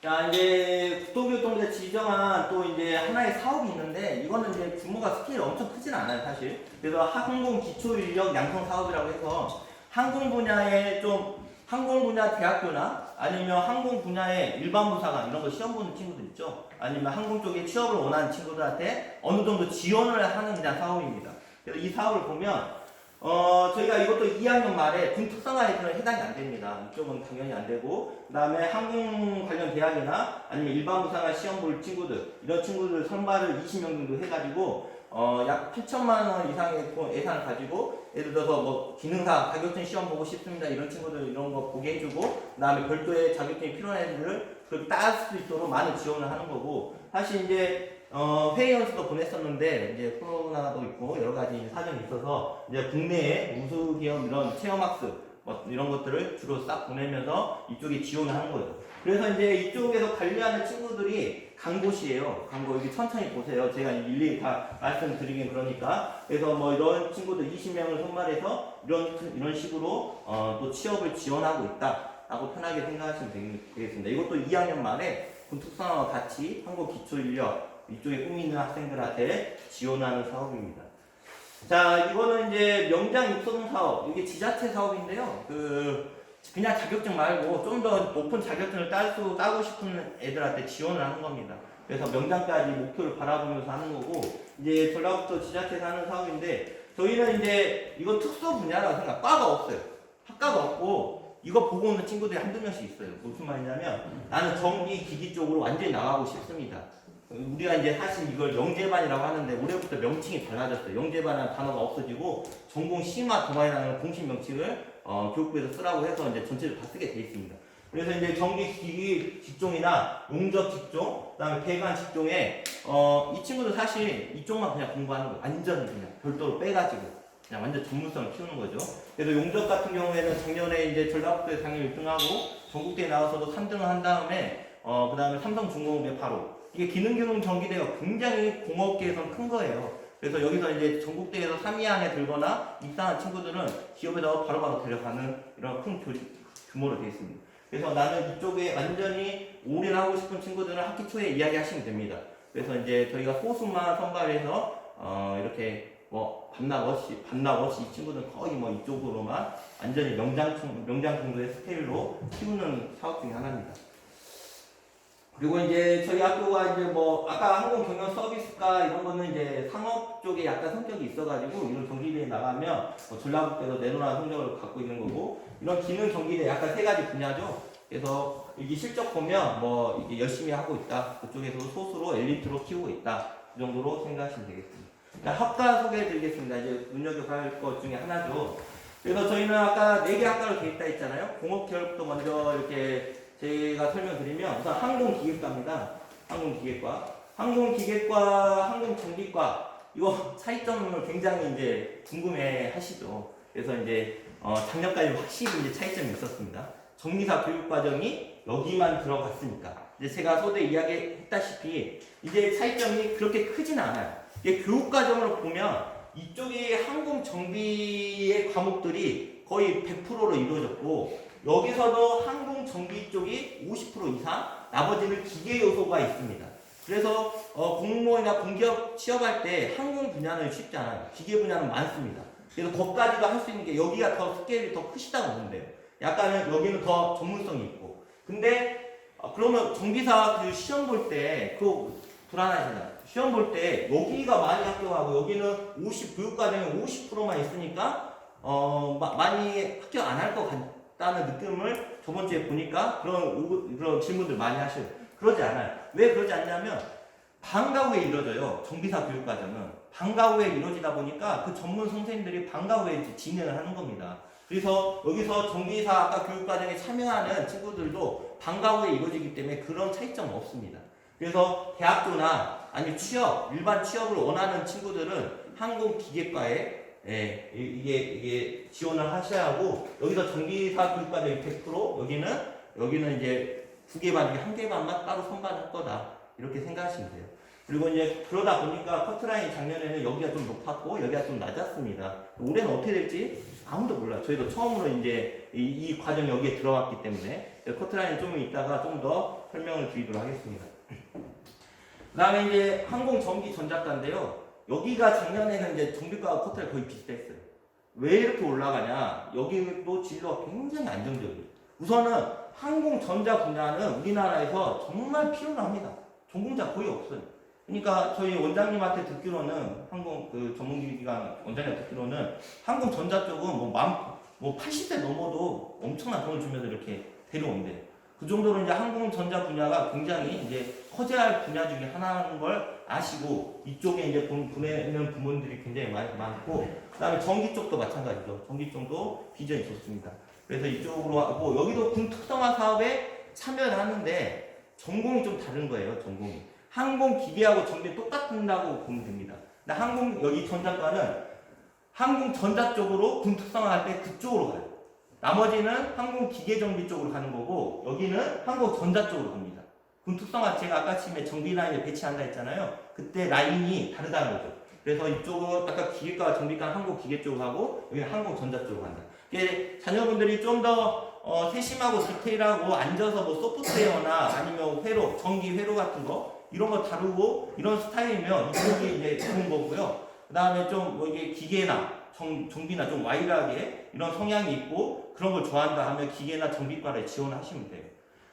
자, 이제 국토교통부에서 지정한 또 이제 하나의 사업이 있는데 이거는 이제 규모가 스케일이 엄청 크진 않아요, 사실. 그래서 항공 기초 인력 양성 사업이라고 해서 항공 분야 대학교나 아니면 항공 분야의 일반부사관 이런 거 시험 보는 친구들 있죠. 아니면 항공 쪽에 취업을 원하는 친구들한테 어느 정도 지원을 하는 그냥 사업입니다. 그래서 이 사업을 보면 저희가 이것도 2학년 말에 군 특성화에서는 해당이 안 됩니다. 이쪽은 당연히 안 되고, 그 다음에 항공 관련 대학이나 아니면 일반부사관 시험 볼 친구들, 이런 친구들 선발을 20명 정도 해가지고, 약 8천만원 이상의 예산을 가지고, 예를 들어서 뭐 기능사 자격증 시험 보고 싶습니다. 이런 친구들 이런 거 보게 해주고, 그 다음에 별도의 자격증이 필요한 애들을 그렇게 따을 수 있도록 많은 지원을 하는 거고, 사실 이제 회의 연수도 보냈었는데 이제 코로나도 있고 여러 가지 사정이 있어서 이제 국내에 우수 기업 이런 체험학습 뭐 이런 것들을 주로 싹 보내면서 이쪽에 지원을 하는 거예요. 그래서 이제 이쪽에서 관리하는 친구들이 간 곳이에요. 간 곳, 여기 천천히 보세요. 제가 일일이 다 말씀드리긴 그러니까. 그래서 뭐 이런 친구들 20명을 선발해서 이런 식으로 또 취업을 지원하고 있다라고 편하게 생각하시면 되겠습니다. 이것도 2학년 말에 군특성화와 같이 한국 기초인력 이쪽에 꿈이 있는 학생들한테 지원하는 사업입니다. 자, 이거는 이제 명장 육성 사업, 이게 지자체 사업인데요. 그냥 자격증 말고 좀 더 높은 자격증을 따고 싶은 애들한테 지원을 하는 겁니다. 그래서 명장까지 목표를 바라보면서 하는 거고, 이제 전라북도 지자체에서 하는 사업인데, 저희는 이제 이건 특수 분야라고 생각, 과가 없어요. 학과가 없고, 이거 보고 오는 친구들이 한두 명씩 있어요. 무슨 말이냐면, 나는 전기 기기 쪽으로 완전히 나가고 싶습니다. 우리가 이제 사실 이걸 영재반이라고 하는데 올해부터 명칭이 달라졌어요. 영재반이라는 단어가 없어지고 전공 심화 동아리라는 공식 명칭을 교육부에서 쓰라고 해서 이제 전체를 다 쓰게 돼 있습니다. 그래서 이제 전기기기 직종이나 용접 직종, 그다음에 배관 직종에 이 친구들 사실 이쪽만 그냥 공부하는 거 완전 그냥 별도로 빼가지고 그냥 완전 전문성을 키우는 거죠. 그래서 용접 같은 경우에는 작년에 이제 전라북도에 당연히 1등하고 전국대회 나와서도 3등을 한 다음에 그다음에 삼성중공업에 바로 이게 기능기능 전기대가 굉장히 공업계에서는 큰 거예요. 그래서 여기서 이제 전국대회에서 3위 안에 들거나 입상한 친구들은 기업에다 바로바로 데려가는 이런 큰 규모로 되어 있습니다. 그래서 나는 이쪽에 완전히 올인하고 싶은 친구들은 학기 초에 이야기하시면 됩니다. 그래서 이제 저희가 소수만 선발해서 이렇게 뭐 반나워시 이 친구들은 거의 뭐 이쪽으로만 완전히 명장 정도의 스케일로 키우는 사업 중에 하나입니다. 그리고 이제 저희 학교가 이제 뭐 아까 항공 경영 서비스과 이런 거는 이제 상업 쪽에 약간 성격이 있어가지고 이런 경기대에 나가면 뭐 전라북도에서 내놓은 성적을 갖고 있는 거고 이런 기능 경기대 약간 세 가지 분야죠. 그래서 이게 실적 보면 뭐 이게 열심히 하고 있다. 그쪽에서도 소수로 엘리트로 키우고 있다. 그 정도로 생각하시면 되겠습니다. 학과 소개해드리겠습니다. 이제 눈여겨볼 것 중에 하나죠. 그래서 저희는 아까 4개 학과로 되어 있다 했잖아요. 공업교육부터 먼저 이렇게 제가 설명드리면 우선 항공기계과입니다. 항공기계과, 항공전기과 이거 차이점을 굉장히 이제 궁금해하시죠. 그래서 이제 작년까지 확실히 이제 차이점이 있었습니다. 정리사 교육과정이 여기만 들어갔으니까 이제 제가 소대 이야기했다시피 이제 차이점이 그렇게 크진 않아요. 이게 교육과정으로 보면 이쪽이 항공정비의 과목들이 거의 100%로 이루어졌고 여기서도 항공정비 쪽이 50% 이상, 나머지는 기계 요소가 있습니다. 그래서 공무원이나 공기업 취업할 때 항공 분야는 쉽지 않아요. 기계 분야는 많습니다. 그래서 거기까지도 할 수 있는 게 여기가 더 스케일이 더 크시다고 보면 돼요. 약간은 여기는 더 전문성이 있고. 근데 그러면 정비사 그 시험 볼 때 그거 불안하잖아요. 시험 볼 때 여기가 많이 합격하고 여기는 교육과정에 50%만 있으니까 많이 합격 안 할 것 같다는 느낌을 저번 주에 보니까 그런 질문들 많이 하셔요. 그러지 않아요. 왜 그러지 않냐면 방과 후에 이루어져요. 정비사 교육과정은 방과 후에 이루어지다 보니까 그 전문 선생님들이 방과 후에 진행을 하는 겁니다. 그래서 여기서 정비사 아까 교육과정에 참여하는 친구들도 방과 후에 이루어지기 때문에 그런 차이점은 없습니다. 그래서 대학교나 아니면 일반 취업을 원하는 친구들은 항공기계과에 이게 지원을 하셔야 하고 여기서 정비사 교육과정이 100% 여기는 이제 2개 반 중에 1개 반만 따로 선발할 거다 이렇게 생각하시면 돼요. 그리고 이제 그러다 보니까 커트라인이 작년에는 여기가 좀 높았고 여기가 좀 낮았습니다. 올해는 어떻게 될지 아무도 몰라요. 저희도 처음으로 이제 이 과정이 여기에 들어왔기 때문에 커트라인 좀 이따가 좀 더 설명을 드리도록 하겠습니다. 그 다음에 이제 항공전기전자과인데요. 여기가 작년에는 이제 정비과와 커트라인 거의 비슷했어요. 왜 이렇게 올라가냐? 여기도 진로가 굉장히 안정적이에요. 우선은 항공전자 분야는 우리나라에서 정말 필요합니다. 전공자 거의 없어요. 그러니까 저희 원장님한테 듣기로는 전문기관 원장님한테 듣기로는 항공전자 쪽은 뭐 80세 넘어도 엄청난 돈을 주면서 이렇게 데려온대요. 그 정도로 이제 항공전자 분야가 굉장히 이제 커져야 분야 중에 하나인 걸 아시고 이쪽에 이제 보내는 부문들이 굉장히 많고 그다음에 전기 쪽도 마찬가지죠. 전기 쪽도 비전이 좋습니다. 그래서 이쪽으로 하고 여기도 군 특성화 사업에 참여를 하는데 전공이 좀 다른 거예요. 전공이 항공기계하고 전기 똑같다고 보면 됩니다. 근데 여기 전자과는 항공전자 쪽으로 군 특성화 할 때 그쪽으로 가요. 나머지는 항공기계정비 쪽으로 가는 거고 여기는 항공전자 쪽으로 갑니다. 군 특성화 제가 아까 아침에 정비 라인을 배치한다 했잖아요. 그때 라인이 다르다는 거죠. 그래서 이쪽은 아까 기계과 정비과 항공기계 쪽으로 가고 여기는 항공전자 쪽으로 간다. 이게 자녀분들이 좀 더 세심하고 디테일하고 앉아서 뭐 소프트웨어나 아니면 회로, 전기 회로 같은 거 이런 거 다루고 이런 스타일이면 이쪽이 이제 좋은 거고요. 그 다음에 좀 뭐 이게 기계나 정비나 좀 와일드하게 이런 성향이 있고 그런 걸 좋아한다 하면 기계나 정비과를 지원하시면 돼요.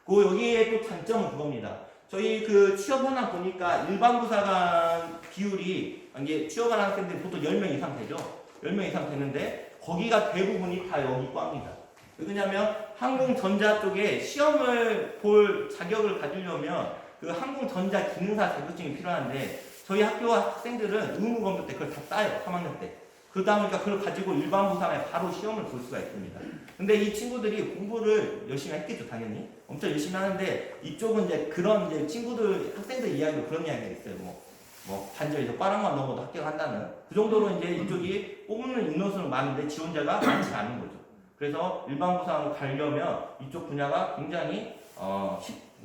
그 여기에 또 장점은 그겁니다. 저희 그 취업 현황 보니까 일반 부사관 비율이 이게 취업하는 학생들이 보통 10명 이상 되죠. 10명 이상 되는데 거기가 대부분이 다 여기 과입니다. 왜냐면 항공전자 쪽에 시험을 볼 자격을 가지려면 그 항공전자 기능사 자격증이 필요한데 저희 학교 학생들은 의무검사 때 그걸 다 따요. 3학년 때. 그러다 보니까 그걸 가지고 일반 부상에 바로 시험을 볼 수가 있습니다. 근데 이 친구들이 공부를 열심히 했겠죠, 당연히. 엄청 열심히 하는데, 이쪽은 이제 그런 이제 친구들, 학생들 이야기로 그런 이야기가 있어요. 뭐, 반절에서 빠랑만 넘어도 합격한다는. 그 정도로 이제 이쪽이 뽑는 인원수는 많은데 지원자가 많지 않은 거죠. 그래서 일반 부상을 가려면 이쪽 분야가 굉장히,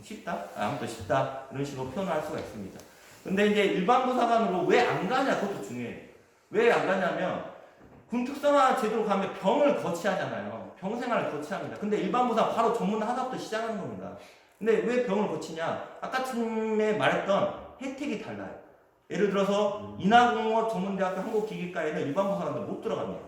쉽다? 아무튼 쉽다. 이런 식으로 표현을 할 수가 있습니다. 근데 이제 일반 부사관으로 왜 안 가냐, 그것도 중요해요. 왜 안 가냐면, 군 특성화 제도로 가면 병을 거치하잖아요. 병 생활을 거치합니다. 근데 일반 부사 바로 전문 하나부터 시작하는 겁니다. 근데 왜 병을 거치냐? 아까 처음에 말했던 혜택이 달라요. 예를 들어서 인하공업 전문대학교 한국기계과에는 일반 부사관들 못 들어갑니다.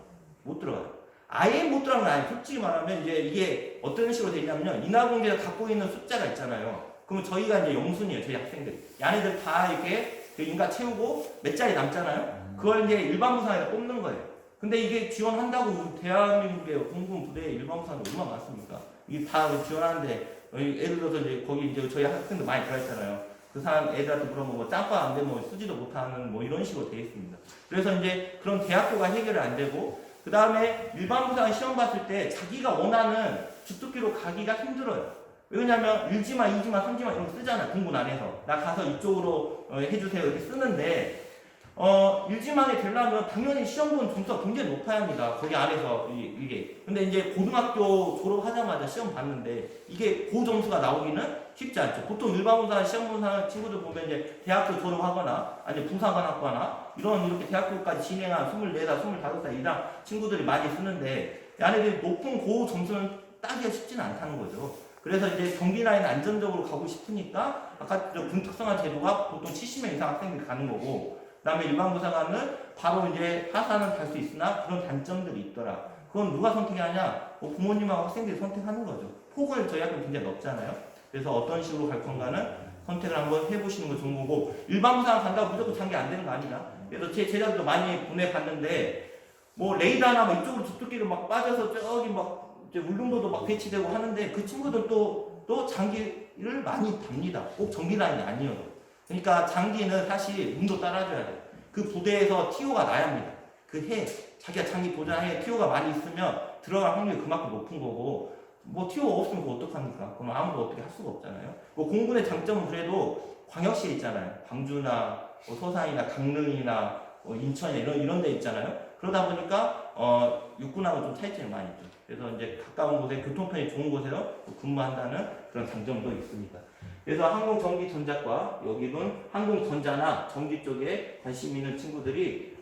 못 들어가요. 아예 못 들어가는 건 아니에요. 솔직히 말하면 이제 이게 어떤 식으로 되냐면요. 인하공계가 갖고 있는 숫자가 있잖아요. 그러면 저희가 이제 영순이에요. 저희 학생들이. 얘네들 다 이렇게 인가 채우고 몇 자리 남잖아요. 그걸 이제 일반 부사관에다 뽑는 거예요. 근데 이게 지원한다고 대한민국의 공군 부대에 일반 부사관이 얼마나 많습니까? 이게 다 지원하는데 예를 들어서 이제 거기 이제 저희 학생들 많이 들어있잖아요. 그 사람 애들한테 물어보면 뭐 짬밥 안 되면 쓰지도 못하는 뭐 이런 식으로 되어 있습니다. 그래서 이제 그런 대학교가 해결이 안 되고 그 다음에 일반 부사관 시험 봤을 때 자기가 원하는 주특기로 가기가 힘들어요. 왜냐면 1지만, 2지만, 3지만 이런 거 쓰잖아요. 공군 안에서. 나 가서 이쪽으로 해주세요. 이렇게 쓰는데 1지망에 되려면 당연히 시험 보는 점수가 굉장히 높아야 합니다. 거기 안에서 이게. 근데 이제 고등학교 졸업하자마자 시험 봤는데 이게 그 점수가 나오기는 쉽지 않죠. 보통 일반 부사 시험 보는 친구들 보면 이제 대학교 졸업하거나 아니면 부사관학과나 이렇게 대학교까지 진행한 24살, 25살 이상 친구들이 많이 쓰는데 얘네들이 높은 고 점수는 따기가 쉽지는 않다는 거죠. 그래서 이제 경기 라인 안전적으로 가고 싶으니까 아까 군 특성화 제도가 보통 70명 이상 학생들이 가는 거고 그 다음에 일반 부사관은 바로 이제 하사는 갈 수 있으나 그런 단점들이 있더라. 그건 누가 선택하냐? 부모님하고 학생들이 선택하는 거죠. 폭을 저희 학교는 굉장히 넓잖아요. 그래서 어떤 식으로 갈 건가는 선택을 한번 해보시는 거 좋은 거고 일반 부사관 간다고 무조건 장기 안 되는 거 아니다. 그래서 제 제자들도 많이 보내봤는데 뭐 레이더나 뭐 이쪽으로 주특기로 막 빠져서 저기 막 이제 울릉도도 막 배치되고 하는데 그 친구들도 또 장기를 많이 답니다. 꼭 정기 라인이 아니어도. 그러니까 장기는 사실 운도 따라줘야 돼요. 그 부대에서 TO가 나야 합니다. 그 해 자기가 장기 보장해 TO가 많이 있으면 들어갈 확률이 그만큼 높은 거고 뭐 TO가 없으면 그거 어떡합니까? 그럼 아무도 어떻게 할 수가 없잖아요. 뭐 공군의 장점은 그래도 광역시에 있잖아요. 광주나 뭐 서산이나 강릉이나 뭐 인천이나 이런 데 있잖아요. 그러다 보니까 육군하고 좀 차이점이 많이 있죠. 그래서 이제 가까운 곳에 교통편이 좋은 곳에서 근무한다는 그런 장점도 있습니다. 그래서 항공전기전자과 여기는 항공전자나 전기 쪽에 관심 있는 친구들이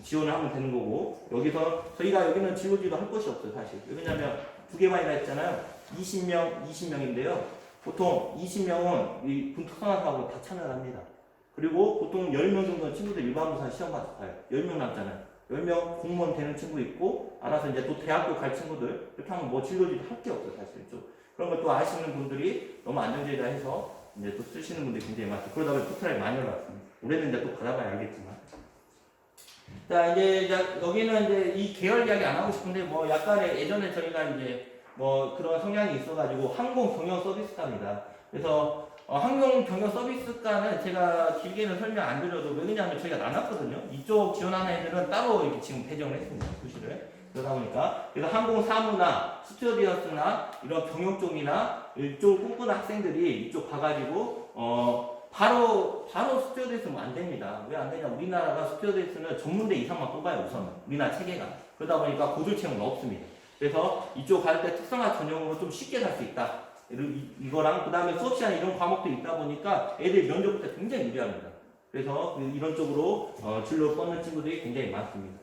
지원을 하면 되는 거고 여기서 저희가 여기는 진로지도 할 것이 없어요 사실. 왜냐하면 두 개만이나 했잖아요. 20명인데요. 보통 20명은 이 군특성화 사업으로 다 참여를 합니다. 그리고 보통 10명 정도는 친구들 일반부사 시험 봐서 가요. 10명 남잖아요. 10명 공무원 되는 친구 있고 알아서 이제 또 대학교 갈 친구들 이렇게 하면 뭐 진로지도 할 게 없어요 사실. 좀 그런 걸 또 아시는 분들이 너무 안정제다 해서 이제 또 쓰시는 분들이 굉장히 많죠. 그러다 보니 포트라이 많이 올라왔습니다. 올해는 이제 또 받아봐야 알겠지만. 자, 이제 여기는 이제 이 계열 이야기 안 하고 싶은데 뭐 약간의 예전에 저희가 이제 뭐 그런 성향이 있어가지고 항공 경영 서비스과입니다. 그래서 항공 경영 서비스과는 제가 길게는 설명 안 드려도 왜냐하면 저희가 나눴거든요. 이쪽 지원하는 애들은 따로 이렇게 지금 배정을 했습니다. 부시를. 그러다 보니까 그래서 항공 사무나 스튜어디어스나 이런 경영 쪽이나 이쪽 꿈꾸는 학생들이 이쪽 가가지고 바로 스튜어디스는 안 됩니다. 왜 안 되냐? 우리나라가 스튜어디스는 전문대 이상만 뽑아요 우선 우리나라 체계가. 그러다 보니까 고졸 채용은 없습니다. 그래서 이쪽 갈 때 특성화 전형으로 좀 쉽게 갈 수 있다. 이거랑 그 다음에 수업 시간에 이런 과목도 있다 보니까 애들 면접 볼 때 굉장히 유리합니다. 그래서 이런 쪽으로 진로 뻗는 친구들이 굉장히 많습니다.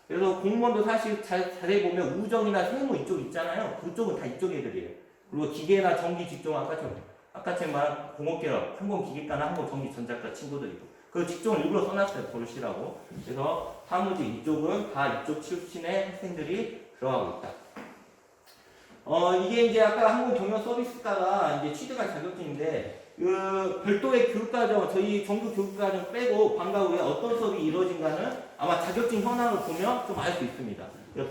그래서 공무원도 사실 자세히 보면 우정이나 세무 이쪽 있잖아요. 그쪽은 다 이쪽 애들이에요. 그리고 기계나 전기 직종 아까처럼 말한 공업계열, 항공기계과나 항공전기전자과 친구들이고 그 직종을 일부러 써놨어요. 보시라고. 그래서 사무직 이쪽은 다 이쪽 출신의 학생들이 들어가고 있다. 이게 이제 아까 항공경영서비스과가 이제 취득할 자격증인데 그 별도의 교육과정, 저희 정규 교육과정 빼고 방과 후에 어떤 수업이 이루어진가는 아마 자격증 현황을 보면 좀 알 수 있습니다.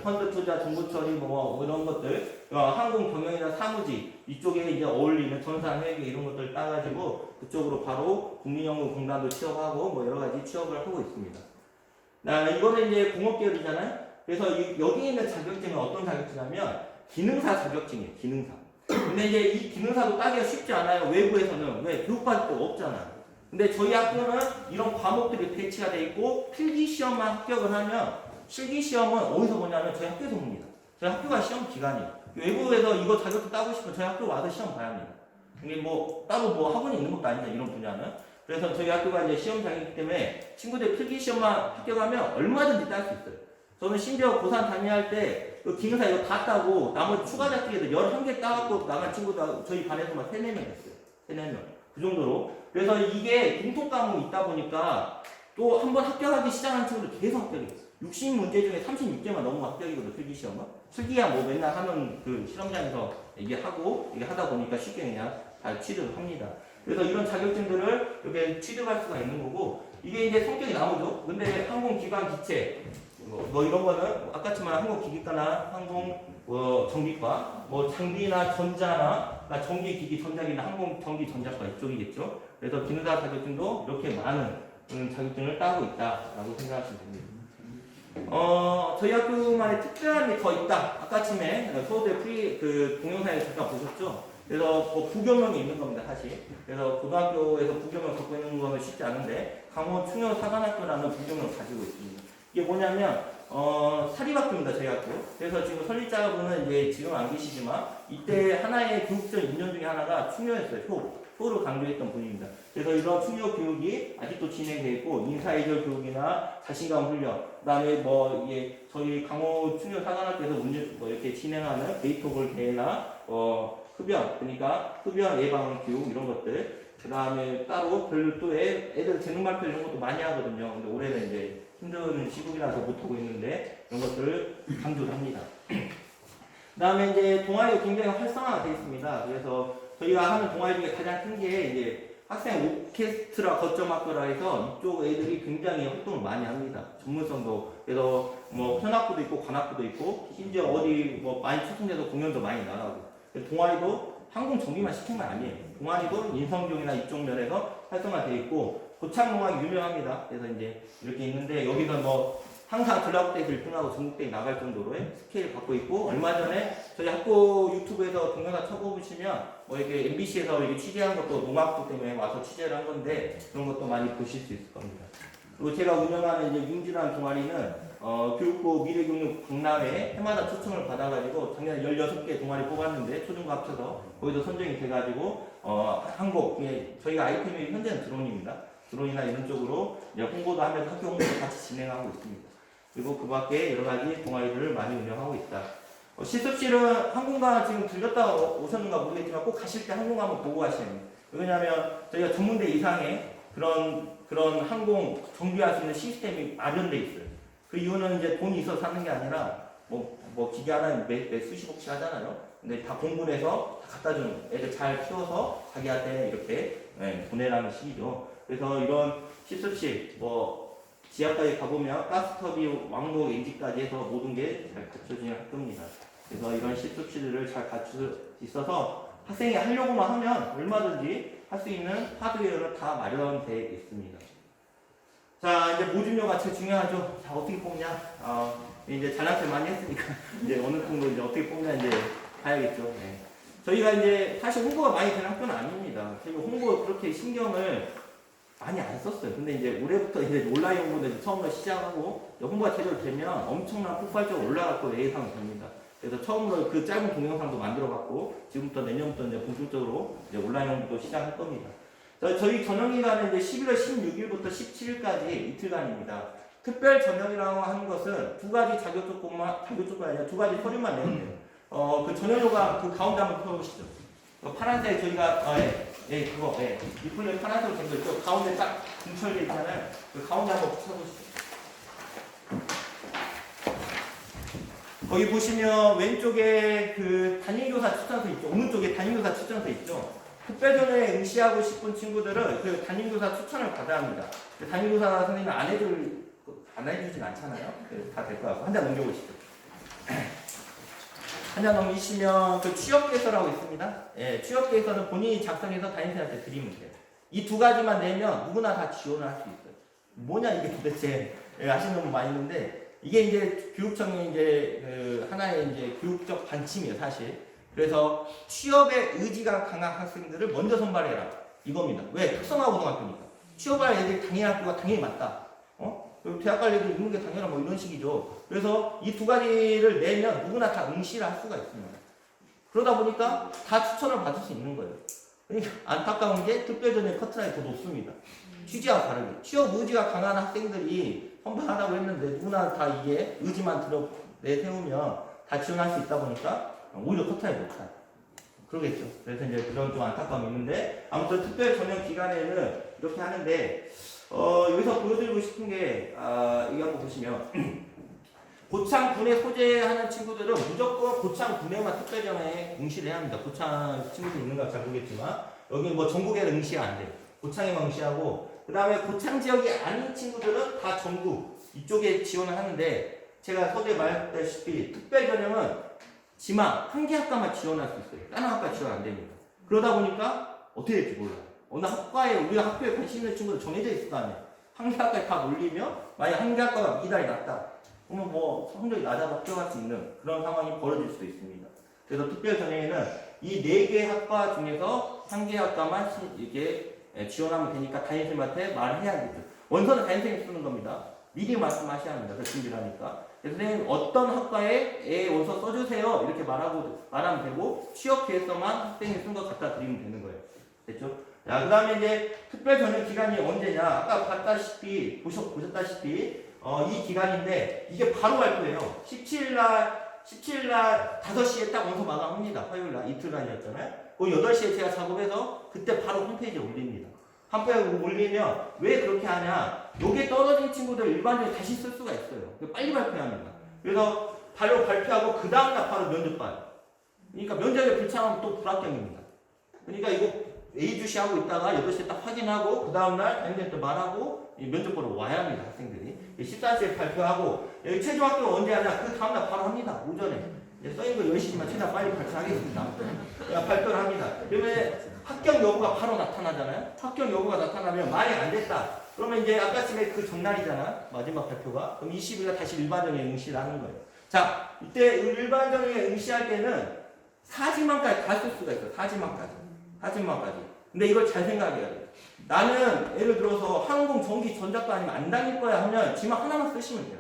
펀드 투자, 정보 처리 뭐 이런 것들, 항공 경영이나 사무직 이쪽에 이제 어울리는 전산 회계 이런 것들 따가지고 그쪽으로 바로 국민연금공단도 취업하고 뭐 여러 가지 취업을 하고 있습니다. 이거는 이제 공업 계열이잖아요. 그래서 여기 있는 자격증은 어떤 자격증이냐면 기능사 자격증이에요. 기능사. 근데 이제 이 기능사도 따기가 쉽지 않아요. 외부에서는. 왜? 교육받을 거 없잖아요. 근데 저희 학교는 이런 과목들이 배치가 돼 있고 필기시험만 합격을 하면 실기시험은 어디서 보냐면 저희 학교에서 봅니다. 저희 학교가 시험 기간이에요. 외부에서 이거 자격증 따고 싶으면 저희 학교 와서 시험 봐야 합니다. 이게 뭐 따로 뭐 학원이 있는 것도 아니잖아요. 이런 분야는. 그래서 저희 학교가 이제 시험장이기 때문에 친구들 필기시험만 합격하면 얼마든지 딸 수 있어요. 저는 심지어 고3 다니할 때 그 기능사 이거 다 따고 나머지 추가 잡기에도 11개 따갖고 나간 친구도 저희 반에서만 3, 4명 됐어요. 3, 4명. 그 정도로. 그래서 이게 공통 과목이 있다 보니까 또 한 번 합격하기 시작한 친구들 계속 합격해요. 60문제 중에 36개만 넘으면 합격이거든요. 필기시험은. 필기야 뭐 맨날 하는 그 실험장에서 이게 하고 이게 하다 보니까 쉽게 그냥 잘 취득을 합니다. 그래서 이런 자격증들을 이렇게 취득할 수가 있는 거고 이게 이제 성격이 나오죠. 근데 항공기관 기체 뭐 이런 거는 아까처럼 항공기기과나 항공 전기과 뭐 장비나 전자나 전기기기 전자기나 항공 전기 전자과 이쪽이겠죠. 그래서 기능사 자격증도 이렇게 많은 자격증을 따고 있다라고 생각하시면 됩니다. 저희 학교만의 특별한 게 더 있다. 아까쯤에 서울대 그 동영상에 잠깐 보셨죠? 그래서 뭐 부교명이 있는 겁니다, 사실. 그래서 고등학교에서 부교명 갖고 있는 거는 쉽지 않은데 강원 충효사관학교라는 부교명을 가지고 있습니다. 이게 뭐냐면 사립학교입니다, 저희 학교. 그래서 지금 설립자분은 이제 지금 안 계시지만 이때 하나의 교육적 인연 중에 하나가 충효였어요. 효를 강조했던 분입니다. 그래서 이런 충효 교육이 아직도 진행되어 있고 인사이절 교육이나 자신감 훈련, 그다음에 뭐 이게 저희 강호 충효사관학교에서 뭐 이렇게 진행하는 베이토글 대회나 흡연, 그러니까 흡연 예방 교육 이런 것들. 그다음에 따로 별도의 애들 재능 발표 이런 것도 많이 하거든요. 근데 올해는 이제 힘든 시국이라서 못하고 있는데 이런 것들을 강조를 합니다. 그 다음에 이제 동아리가 굉장히 활성화가 되어 있습니다. 그래서 저희가 하는 동아리 중에 가장 큰 게 이제 학생 오케스트라 거점학교라 해서 이쪽 애들이 굉장히 활동을 많이 합니다. 전문성도. 그래서 뭐 현악부도 있고 관악부도 있고 심지어 어디 뭐 많이 초청돼서 공연도 많이 나가고. 동아리도 항공 정비만 시킨 건 아니에요. 동아리도 인성교육이나 이쪽 면에서 활성화되어 있고 고창농학이 유명합니다. 그래서 이제 이렇게 있는데 여기서 뭐 항상 전라북대 1등하고 전국대에 나갈 정도로의 스케일을 갖고 있고 얼마 전에 저희 학교 유튜브에서 동영상 쳐보시면 뭐 이렇게 MBC에서 이렇게 취재한 것도 농학부 때문에 와서 취재를 한 건데 그런 것도 많이 보실 수 있을 겁니다. 그리고 제가 운영하는 이제 융진한 동아리는 교육부 미래교육 박람회 해마다 초청을 받아가지고 작년에 16개 동아리 뽑았는데 초중고 합쳐서 거기서 선정이 돼가지고 항공 저희가 아이템이 현재는 드론입니다. 드론이나 이런 쪽으로 이제 홍보도 하면서 학교 홍보도 같이 진행하고 있습니다. 그리고 그 밖에 여러 가지 동아리들을 많이 운영하고 있다. 실습실은 항공관 지금 들렸다 오셨는가 모르겠지만 꼭 가실 때 항공관 한번 보고 가셔야 됩니다. 왜냐하면 저희가 전문대 이상의 그런 항공 정비할 수 있는 시스템이 마련돼 있어요. 그 이유는 이제 돈이 있어서 사는 게 아니라 뭐 기계 하나에 매 수십억씩 하잖아요. 근데 다 공군해서 다 갖다 주는 애들 잘 키워서 자기한테 이렇게 보내라는 식이죠. 그래서 이런 실습실 뭐 지하까지 가보면 가스터비 왕복 엔진까지 해서 모든 게 잘 갖춰지는 학교입니다. 그래서 이런 실습실을 잘 갖출 수 있어서 학생이 하려고만 하면 얼마든지 할 수 있는 하드웨어는 다 마련되어 있습니다. 자, 이제 모집료가 제일 중요하죠. 자, 어떻게 뽑냐? 이제 잘난 많이 했으니까 이제 어느 정도 이제 어떻게 뽑냐 이제 봐야겠죠. 네. 저희가 이제 사실 홍보가 많이 되는 학교는 아닙니다. 저희가 홍보 그렇게 신경을 많이 안 썼어요. 근데 이제 올해부터 이제 온라인 홍보를 처음으로 시작하고 홍보가 제대로 되면 엄청난 폭발적으로 올라갈 거 예상이 됩니다. 그래서 처음으로 그 짧은 동영상도 만들어봤고 지금부터 내년부터 이제 본격적으로 이제 온라인 홍보도 시작할 겁니다. 저희 전형기간은 이제 11월 16일부터 17일까지 이틀간입니다. 특별 전형이라고 하는 것은 두 가지 자격 조건이 아니라 두 가지 서류만 내면 돼요. 그 전형료가 그 가운데 한번 펴보시죠. 파란색 저희가 그거 리플렛 파란색으로 된 거 있죠. 가운데 딱 중철돼 있잖아요. 그 가운데 한번 붙여보시죠. 거기 보시면 왼쪽에 그 담임교사 추천서 있죠. 오른쪽에 담임교사 추천서 있죠. 특별전형에 응시하고 싶은 친구들은 그 담임교사 추천을 받아야 합니다. 담임교사 선생님은 안 해주진 않잖아요. 다 될 것 같고 한 장 넘겨보시죠. 한 장 넘기시면 그 취업계획서라고 있습니다. 취업계획서는 본인이 작성해서 담임선생님한테 드리면 돼요. 이 두 가지만 내면 누구나 다 지원을 할 수 있어요. 뭐냐 이게 도대체. 예, 아시는 분 많이 있는데 이게 이제 교육청의 이제 그 하나의 이제 교육적 반침이에요, 사실. 그래서 취업에 의지가 강한 학생들을 먼저 선발해라 이겁니다. 왜? 특성화 고등학교니까. 취업할 애들이 당연히 학교가 당연히 맞다. 그리고 대학 갈 애들 있는 게 당연한 뭐 이런 식이죠. 그래서 이 두 가지를 내면 누구나 다 응시를 할 수가 있습니다. 그러다 보니까 다 추천을 받을 수 있는 거예요. 그러니까 안타까운 게 특별전형 커트라인이 더 높습니다. 취지와 다르게. 취업 의지가 강한 학생들이 선발하라고 했는데 누구나 다 이게 의지만 내세우면 다 지원할 수 있다 보니까 오히려 커트라인이 높아요. 그러겠죠. 그래서 이제 그런 좀 안타까움이 있는데 아무튼 특별전형 기간에는 이렇게 하는데 여기서 보여드리고 싶은 게 이거 한번 보시면 고창 군에 소재하는 친구들은 무조건 고창 군에만 특별전형에 응시를 해야 합니다. 고창 친구들 있는가 잘 모르겠지만 여기 뭐 전국에 응시가 안 돼요. 고창에만 응시하고 그 다음에 고창 지역이 아닌 친구들은 다 전국 이쪽에 지원을 하는데 제가 서두에 말했다시피 특별전형은 지망 한 개 학과만 지원할 수 있어요. 다른 학과 지원 안 됩니다. 그러다 보니까 어떻게 될지 몰라요. 어느 학과에 우리 학교에 관심 있는 친구들 정해져 있을 거 아니에요. 한 개 학과에 다 몰리면 만약 한 개 학과가 미달이 낮다. 그러면 뭐 성적이 낮아도 합격할 수 있는 그런 상황이 벌어질 수도 있습니다. 그래서 특별전형에는 이 4개 학과 중에서 한 개 학과만 이렇게 지원하면 되니까 담임선생님한테 말을 해야겠죠. 원서는 담임선생님이 쓰는 겁니다. 미리 말씀하셔야 합니다. 그 준비를 하니까. 그래서 선생님 어떤 학과에 원서 써주세요. 이렇게 말하면 되고 취업 계획서만 학생이 쓴 거 갖다 드리면 되는 거예요. 됐죠? 자, 그 다음에 이제 특별전형 기간이 언제냐. 아까 보셨다시피 이 기간인데 이게 바로 발표예요. 17일날 5시에 딱 원서 마감합니다. 화요일날 이틀간이었잖아요. 그 8시에 제가 작업해서 그때 바로 홈페이지에 올립니다. 홈페이지에 올리면 왜 그렇게 하냐. 여기에 떨어진 친구들 일반적으로 다시 쓸 수가 있어요. 빨리 발표해야 합니다. 그래서 바로 발표하고 그 다음날 바로 면접 봐요. 그러니까 면접에 불참하면 또 불합격입니다. 그러니까 이거 A주시 하고 있다가 8시에 딱 확인하고 그 다음날 담임선생님한테 말하고 면접 보러 와야 합니다. 학생들이 14시에 발표하고 여기 최종 합격 언제 하냐. 그 다음날 바로 합니다. 오전에 써있는 거 열심히만 최대한 빨리 발표하겠습니다. 발표를 합니다. 그러면 합격 여부가 바로 나타나잖아요. 합격 여부가 나타나면 말이 안 됐다. 그러면 이제 아까쯤에 그 전날이잖아. 마지막 발표가. 그럼 20일날 다시 일반전형에 응시를 하는 거예요. 자, 이때 일반전형에 응시할 때는 사지만까지 다 쓸 수가 있어요. 사지만까지. 근데 이걸 잘 생각해야 돼요. 나는 예를 들어서 항공, 전기, 전자과 아니면 안 다닐 거야 하면 지만 하나만 쓰시면 돼요.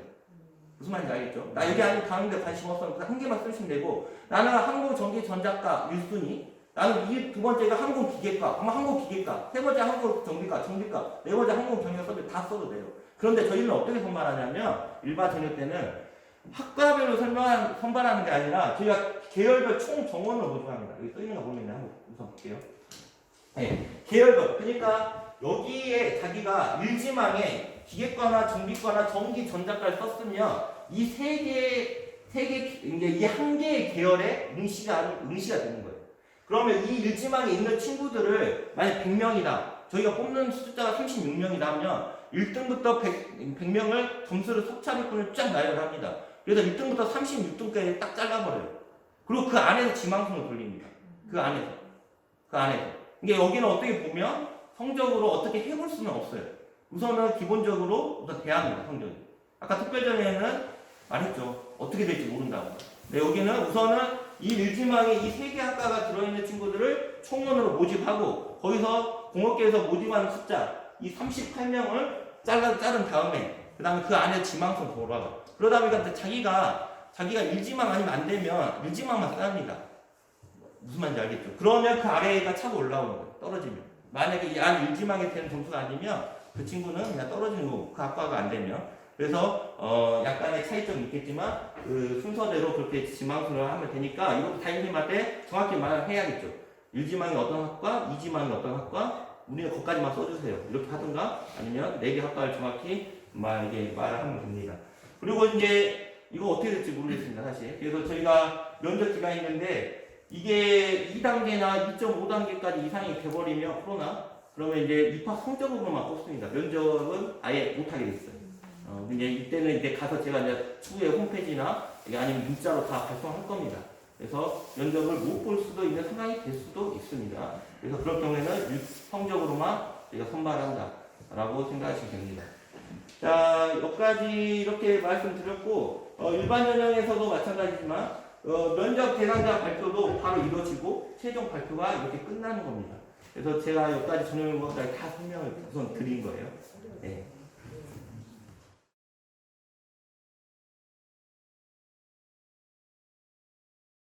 무슨 말인지 알겠죠? 나 여기 아니면 다른데 관심 없으면 한 개만 쓰시면 되고 나는 항공, 전기, 전자과 1순위 나는 이 두 번째가 항공기계과 그러면 항공기계과 세 번째 항공정비과, 정비과 네 번째 항공경영 서비스 다 써도 돼요. 그런데 저희는 어떻게 선발하냐면 일반 전형 때는 학과별로 선발하는 게 아니라 저희가 계열별 총 정원을 모집합니다. 여기 써있는 거 보이겠네요. 한번 우선 볼게요. 네, 계열별. 그러니까 여기에 자기가 일지망에 기계과나 정비과나 전기, 전자과를 썼으면 이 이제 이 한 개의 계열에 응시가 되는 거예요. 그러면 이 일지망에 있는 친구들을 만약 100명이다. 저희가 뽑는 숫자가 36명이다 하면 1등부터 100명을 점수를 석차례권을 쫙 나열합니다. 그래서 1등부터 36등까지 딱 잘라버려요. 그리고 그 안에서 지망생을 돌립니다. 그 안에서. 그러니까 여기는 어떻게 보면 성적으로 어떻게 해볼 수는 없어요. 우선은 기본적으로 우선 대합니다. 성적이. 아까 특별전형에는 말했죠. 어떻게 될지 모른다고. 근데 여기는 우선은 이 일지망에 이 3개 학과가 들어있는 친구들을 총원으로 모집하고 거기서 공업계에서 모집하는 숫자 이 38명을 자른 다음에 그 다음에 그 안에 지망생 돌아가. 그러다 보니까 자기가 일지망 아니면 안 되면 일지망만 쌉니다. 무슨 말인지 알겠죠? 그러면 그 아래가 차고 올라오는 거예요. 떨어지면. 만약에 이 안 일지망에 되는 점수가 아니면 그 친구는 그냥 떨어지는 거고 그 학과가 안 되면. 그래서 약간의 차이점이 있겠지만 그 순서대로 그렇게 지망수를 하면 되니까 이것도 담임선생님한테 정확히 말을 해야겠죠. 1지망이 어떤 학과, 2지망이 어떤 학과, 우리는 거기까지만 써주세요. 이렇게 하든가 아니면 4개 학과를 정확히 말을 하면 됩니다. 그리고 이제 이거 어떻게 될지 모르겠습니다. 사실. 그래서 저희가 면접 기간이 있는데 이게 2단계나 2.5단계까지 이상이 돼버리면 코로나 그러면 이제 입학 성적으로만 뽑습니다. 면접은 아예 못하게 돼 있어요. 이제 이때는 이제 가서 제가 이제 추후에 홈페이지나 아니면 문자로 다 발송할 겁니다. 그래서 면접을 못 볼 수도 있는 상황이 될 수도 있습니다. 그래서 그럴 경우에는 성적으로만 저희가 선발한다라고 생각하시면 됩니다. 자, 여기까지 이렇게 말씀드렸고, 일반 전형에서도 마찬가지지만, 면접 대상자 발표도 바로 이루어지고, 최종 발표가 이렇게 끝나는 겁니다. 그래서 제가 여기까지 전형을 다 설명을 우선 드린 거예요. 네.